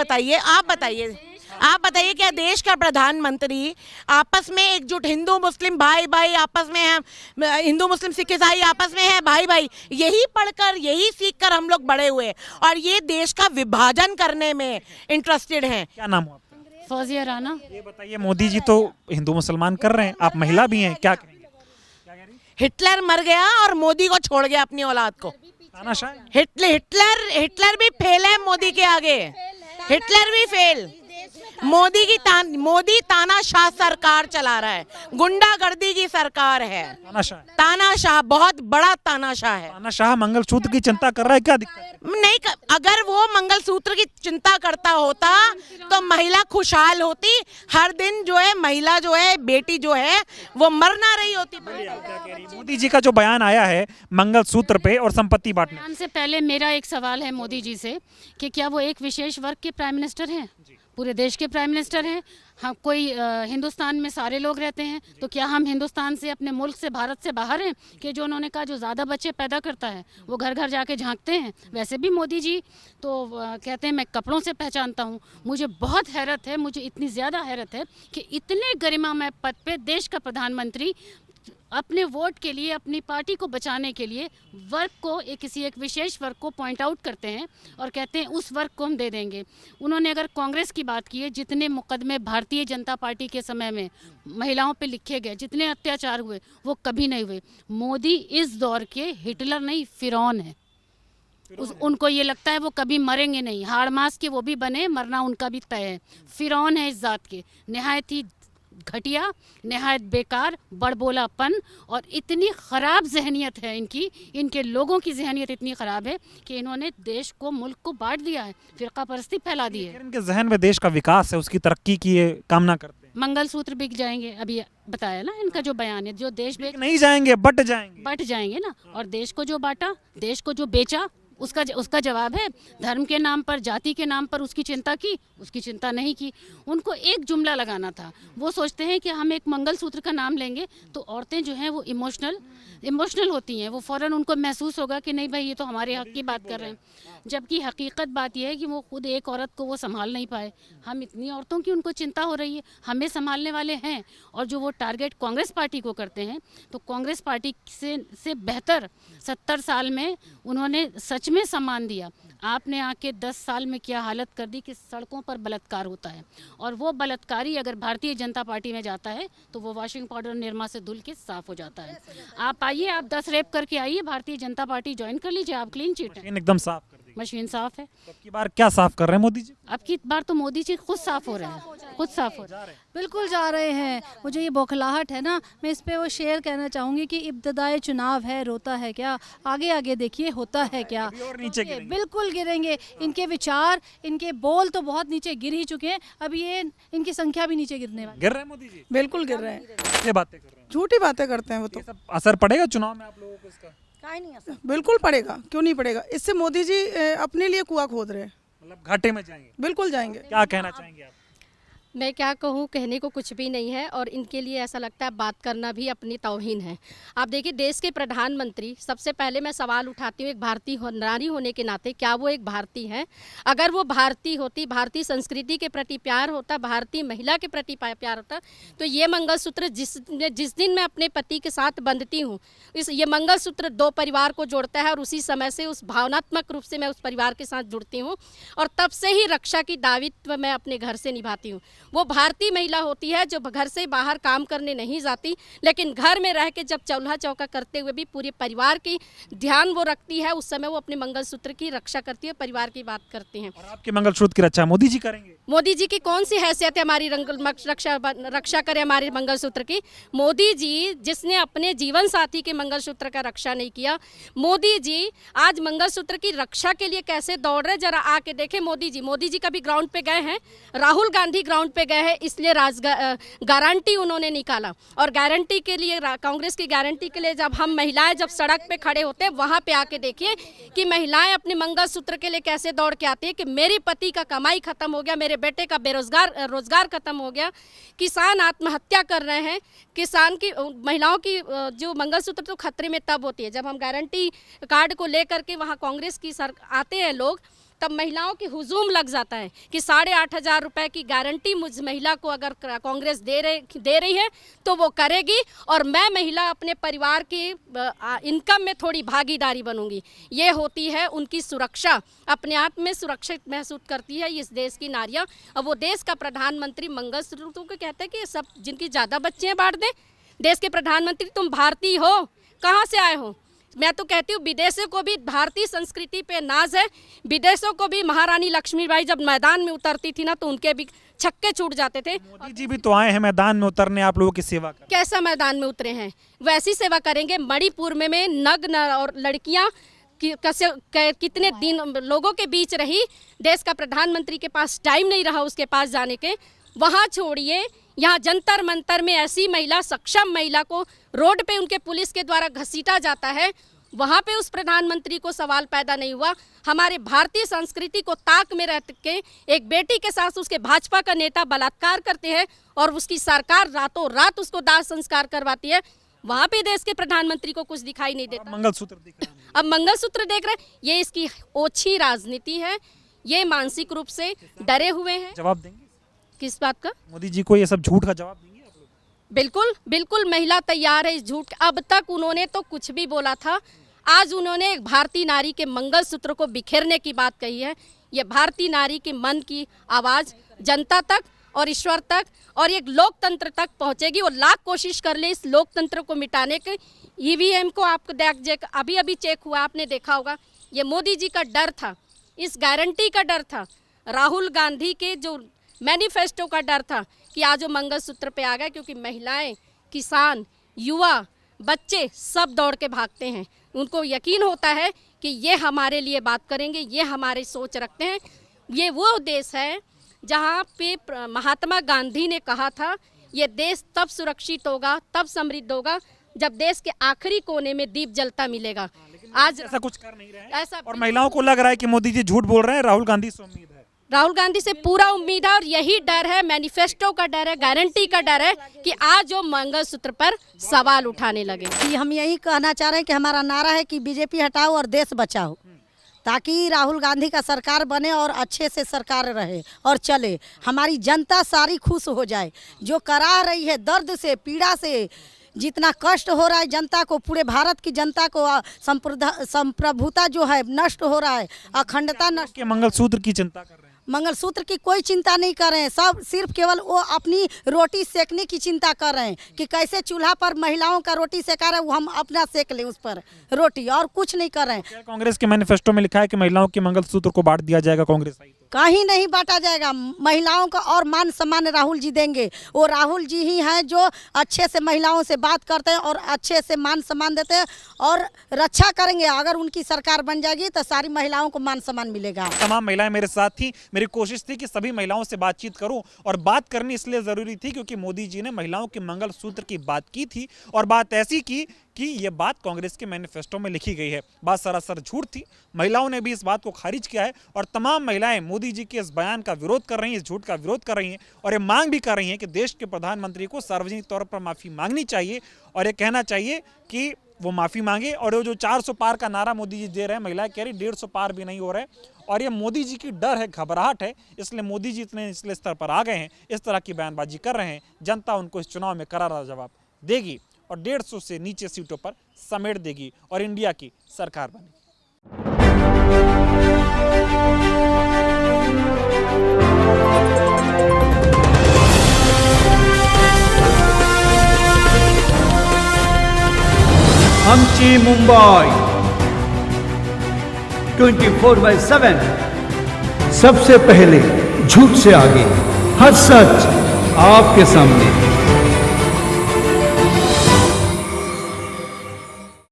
बताइए क्या देश का प्रधानमंत्री आपस में एकजुट, हिंदू मुस्लिम भाई भाई आपस में है, हिंदू मुस्लिम सिख ईसाई आपस में है भाई भाई, यही पढ़कर, यही सीखकर हम लोग बड़े हुए, और ये देश का विभाजन करने में इंटरेस्टेड हैं। क्या नाम हो आपका? फौजिया राना। ये बताइए, मोदी जी तो हिंदू मुसलमान कर रहे हैं, आप महिला भी हैं, क्या कहेंगे? हिटलर मर गया और मोदी को छोड़ गया अपनी औलाद को। तानाशाह हिटलर भी फेल है मोदी के आगे। हिटलर भी फेल। मोदी तानाशाह सरकार चला रहा है, गुंडागर्दी की सरकार है। तानाशाह बहुत बड़ा तानाशाह है। तानाशाह मंगलसूत्र की चिंता कर रहा है, क्या दिक्कत है? नहीं, अगर वो मंगलसूत्र की चिंता करता होता तो महिला खुशहाल होती। हर दिन जो है महिला जो है बेटी जो है वो मर ना रही होती। मोदी जी का जो बयान आया है मंगलसूत्र पे और संपत्ति बांटने, बयान से पहले मेरा एक सवाल है मोदी जी से कि क्या वो एक विशेष वर्ग के प्राइम मिनिस्टर हैं? पूरे देश के प्राइम मिनिस्टर हैं। हम कोई हिंदुस्तान में सारे लोग रहते हैं, तो क्या हम हिंदुस्तान से, अपने मुल्क से, भारत से बाहर हैं? कि जो उन्होंने कहा जो ज़्यादा बच्चे पैदा करता है वो घर घर जाके झांकते हैं। वैसे भी मोदी जी तो कहते हैं मैं कपड़ों से पहचानता हूँ। मुझे बहुत हैरत है, मुझे इतनी ज़्यादा हैरत है कि इतने गरिमामय पद पे देश का प्रधानमंत्री अपने वोट के लिए, अपनी पार्टी को बचाने के लिए वर्ग को, किसी एक विशेष वर्ग को पॉइंट आउट करते हैं और कहते हैं उस वर्ग को हम दे देंगे। उन्होंने अगर कांग्रेस की बात की है, जितने मुकदमे भारतीय जनता पार्टी के समय में महिलाओं पे लिखे गए, जितने अत्याचार हुए, वो कभी नहीं हुए। मोदी इस दौर के हिटलर नहीं, फिरौन है। उनको ये लगता है वो कभी मरेंगे नहीं, हाड़ मास के वो भी बने, मरना उनका भी तय है। फिरौन है इस जात के, निहायत ही घटिया, निहायत बेकार, बड़बोलापन और इतनी ख़राब जहनियत है इनकी। इनके लोगों की जहनियत इतनी ख़राब है कि इन्होंने देश को, मुल्क को बांट दिया है, फ़िरका परस्ती फैला दी है। इनके जहन में देश का विकास है, उसकी तरक्की की ये कामना करते हैं। मंगलसूत्र बिक जाएंगे, अभी बताया ना इनका जो बयान है, जो देश में नहीं जाएंगे, बट जाएंगे ना। और देश को जो बांटा, देश को जो बेचा, उसका जवाब है धर्म के नाम पर, जाति के नाम पर उसकी चिंता की, उसकी चिंता नहीं की। उनको एक जुमला लगाना था। वो सोचते हैं कि हम एक मंगलसूत्र का नाम लेंगे तो औरतें जो हैं वो इमोशनल होती हैं, वो फ़ौरन उनको महसूस होगा कि नहीं भाई ये तो हमारे हक़ की बात कर रहे हैं। जबकि हकीकत बात यह है कि वो खुद एक औरत को वो संभाल नहीं पाए। हम इतनी औरतों की उनको चिंता हो रही है, हमें संभालने वाले हैं। और जो वो टारगेट कांग्रेस पार्टी को करते हैं, तो कांग्रेस पार्टी से बेहतर 70 साल में उन्होंने सच में सम्मान दिया। आपने आके 10 साल में क्या हालत कर दी कि सड़कों पर बलात्कार होता है, और वो बलात्कारी अगर भारतीय जनता पार्टी में जाता है तो वो वॉशिंग पाउडर निरमा से धुल के साफ हो जाता है। आप आइए, आप 10 रेप करके आइए, भारतीय जनता पार्टी ज्वाइन कर लीजिए, आप क्लीन चिट है, एकदम साफ कर दी, मशीन साफ है। अब की बार क्या साफ कर रहे हैं मोदी जी? अब की बार तो मोदी जी खुद साफ हो रहे हैं, खुद साफ हो रहे हैं। बिल्कुल जा रहे हैं। मुझे ये बौखलाहट है ना, मैं इस पे वो शेर कहना चाहूँगी कि इब्तदाए चुनाव है, रोता है क्या, आगे आगे देखिए होता है क्या। और नीचे गिरेंगे। बिल्कुल गिरेंगे। इनके विचार, इनके बोल तो बहुत नीचे गिर ही चुके हैं, अब ये इनकी संख्या भी नीचे गिरने वाली। गिर रहे हैं मोदी जी? बिल्कुल गिर रहे हैं। ये बातें कर रहे हैं, झूठी बातें करते हैं वो तो। ये सब असर पड़ेगा चुनाव में आप लोगों को इसका? बिल्कुल पड़ेगा, क्यों नहीं पड़ेगा। इससे मोदी जी अपने लिए कुआं खोद रहे हैं। मतलब घाटे में जाएंगे? बिल्कुल जाएंगे। क्या कहना चाहेंगे आप? मैं क्या कहूँ, कहने को कुछ भी नहीं है। और इनके लिए ऐसा लगता है बात करना भी अपनी तौहीन है। आप देखिए, देश के प्रधानमंत्री, सबसे पहले मैं सवाल उठाती हूँ एक भारतीय नारी होने के नाते, क्या वो एक भारतीय है? अगर वो भारतीय होती, भारतीय संस्कृति के प्रति प्यार होता, भारतीय महिला के प्रति प्यार होता, तो ये मंगलसूत्र जिस दिन मैं अपने पति के साथ बंधती हूँ, ये मंगलसूत्र 2 परिवार को जोड़ता है और उसी समय से उस भावनात्मक रूप से मैं उस परिवार के साथ जुड़ती हूँ और तब से ही रक्षा की दायित्व मैं अपने घर से निभाती हूँ। वो भारतीय महिला होती है जो घर से बाहर काम करने नहीं जाती, लेकिन घर में रह के जब चूल्हा चौका करते हुए भी पूरे परिवार की ध्यान वो रखती है, उस समय वो अपने मंगलसूत्र की रक्षा करती है, परिवार की बात करती हैं। और आपके मंगलसूत्र की रक्षा मोदी जी करेंगे? मोदी जी की कौन सी हैसियत है हमारी रक्षा करे हमारे मंगलसूत्र की? मोदी जी जिसने अपने जीवन साथी के मंगलसूत्र का रक्षा नहीं किया, मोदी जी आज मंगलसूत्र की रक्षा के लिए कैसे दौड़ रहे, जरा आके देखें। मोदी जी कभी ग्राउंड पे गए हैं? राहुल गांधी ग्राउंड पे गए हैं, इसलिए गारंटी उन्होंने निकाला। और गारंटी के लिए, कांग्रेस की गारंटी के लिए जब हम महिलाएं जब सड़क पे खड़े होते हैं, वहाँ पे आके देखिए कि महिलाएं अपने मंगलसूत्र के लिए कैसे दौड़ के आती है कि मेरे पति का कमाई खत्म हो गया, मेरे बेटे का रोजगार खत्म हो गया, किसान आत्महत्या कर रहे हैं। किसान की, महिलाओं की जो मंगलसूत्र तो खतरे में तब होती है जब हम गारंटी कार्ड को लेकर के वहाँ कांग्रेस की आते हैं लोग, तब महिलाओं की हुजूम लग जाता है कि 8,500 रुपए की गारंटी मुझ महिला को अगर कांग्रेस दे रही है तो वो करेगी, और मैं महिला अपने परिवार की इनकम में थोड़ी भागीदारी बनूंगी। ये होती है उनकी सुरक्षा, अपने आप में सुरक्षित महसूस करती है इस देश की नारियां। अब वो देश का प्रधानमंत्री मंगलसूत्र को कहते हैं कि सब जिनकी ज़्यादा बच्चे हैं बांट दें। देश के प्रधानमंत्री तुम भारतीय हो, कहाँ से आए हो? मैं तो कहती हूँ विदेशों को भी भारतीय संस्कृति पे नाज है। विदेशों को भी महारानी लक्ष्मीबाई जब मैदान में उतरती थी ना तो उनके भी छक्के छूट जाते थे। मोदी जी भी तो आए हैं मैदान में उतरने, आप लोगों की सेवा कर। कैसा मैदान में उतरे हैं वैसी सेवा करेंगे। मणिपुर में नग्न और लड़कियाँ कितने दिन लोगों के बीच रही, देश का प्रधानमंत्री के पास टाइम नहीं रहा उसके पास जाने के। वहाँ छोड़िए, यहाँ जंतर मंतर में ऐसी महिला, सक्षम महिला को रोड पे उनके पुलिस के द्वारा घसीटा जाता है, वहाँ पे उस प्रधानमंत्री को सवाल पैदा नहीं हुआ। हमारे भारतीय संस्कृति को ताक में रह के एक बेटी के साथ उसके भाजपा का नेता बलात्कार करते हैं और उसकी सरकार रातों रात उसको दाह संस्कार करवाती है। वहाँ पे देश के प्रधानमंत्री को कुछ दिखाई नहीं देता। मंगलसूत्र दिख रहा है। अब मंगलसूत्र देख रहे हैं, ये इसकी ओछी राजनीति है। ये मानसिक रूप से डरे हुए हैं। जवाब देंगे किस बात का? मोदी जी को ये सब झूठ का जवाब देंगे आप लोग? बिल्कुल बिल्कुल, महिला तैयार है इस झूठ। अब तक उन्होंने तो कुछ भी बोला था, आज उन्होंने एक भारतीय नारी के मंगलसूत्र को बिखेरने की बात कही है। ये भारतीय नारी के मन की आवाज़ जनता तक और ईश्वर तक और एक लोकतंत्र तक पहुंचेगी। और लाख कोशिश कर ले इस लोकतंत्र को मिटाने के। ईवीएम को आपको अभी चेक हुआ, आपने देखा होगा। ये मोदी जी का डर था, इस गारंटी का डर था, राहुल गांधी के जो मैनिफेस्टो का डर था कि आज वो मंगलसूत्र पे आ गए, क्योंकि महिलाएं, किसान, युवा, बच्चे सब दौड़ के भागते हैं। उनको यकीन होता है कि ये हमारे लिए बात करेंगे, ये हमारी सोच रखते हैं। ये वो देश है जहाँ पे महात्मा गांधी ने कहा था ये देश तब सुरक्षित होगा, तब समृद्ध होगा जब देश के आखिरी कोने में दीप जलता मिलेगा। आज ऐसा कुछ कर नहीं रहे हैं। ऐसा और महिलाओं को लग रहा है कि मोदी जी झूठ बोल रहे हैं। राहुल गांधी से उम्मीद है, राहुल गांधी से पूरा उम्मीद है। और यही डर है, मैनिफेस्टो का डर है, गारंटी का डर है कि आज वो मंगलसूत्र पर सवाल उठाने लगे। कि हम यही कहना चाह रहे हैं कि हमारा नारा है कि बीजेपी हटाओ और देश बचाओ, ताकि राहुल गांधी का सरकार बने और अच्छे से सरकार रहे और चले। हमारी जनता सारी खुश हो जाए। जो करा रही है दर्द से, पीड़ा से, जितना कष्ट हो रहा है जनता को, पूरे भारत की जनता को, संप्रभुता जो है नष्ट हो रहा है, अखंडता नष्ट। के मंगलसूत्र की चिंता कर रहे हैं। मंगलसूत्र की कोई चिंता नहीं कर रहे हैं। सब सिर्फ केवल वो अपनी रोटी सेकने की चिंता कर रहे हैं कि कैसे चूल्हा पर महिलाओं का रोटी सेका रहे, वो हम अपना सेक लें उस पर रोटी, और कुछ नहीं कर रहे हैं। क्या कांग्रेस के मैनिफेस्टो में लिखा है कि महिलाओं के मंगलसूत्र को बांट दिया जाएगा? कांग्रेस आई तो कहीं नहीं बांटा जाएगा। महिलाओं का और मान सम्मान राहुल जी देंगे। वो राहुल जी ही हैं जो अच्छे से महिलाओं से बात करते हैं और अच्छे से मान सम्मान देते हैं और रक्षा करेंगे। अगर उनकी सरकार बन जाएगी तो सारी महिलाओं को मान सम्मान मिलेगा। तमाम महिलाएं मेरे साथ थी। मेरी कोशिश थी कि सभी महिलाओं से बातचीत करूं, और बात करनी इसलिए ज़रूरी थी क्योंकि मोदी जी ने महिलाओं के मंगलसूत्र की बात की थी, और बात ऐसी की कि ये बात कांग्रेस के मैनिफेस्टो में लिखी गई है। बात सरासर झूठ थी। महिलाओं ने भी इस बात को खारिज किया है, और तमाम महिलाएं मोदी जी के इस बयान का विरोध कर रही हैं, इस झूठ का विरोध कर रही हैं, और ये मांग भी कर रही हैं कि देश के प्रधानमंत्री को सार्वजनिक तौर पर माफ़ी मांगनी चाहिए और ये कहना चाहिए कि वो माफ़ी मांगे। और वो जो 400 पार का नारा मोदी जी दे रहे हैं, महिलाएं कह रही 150 पार भी नहीं हो रहे, और ये मोदी जी की डर है, घबराहट है, इसलिए मोदी जी इतने निचले स्तर पर आ गए हैं, इस तरह की बयानबाजी कर रहे हैं। जनता उनको इस चुनाव में करारा जवाब देगी और 150 से नीचे सीटों पर समेट देगी और इंडिया की सरकार बनेगी। आमची मुंबई 24/7 सबसे पहले झूठ से आगे, हर सच आपके सामने।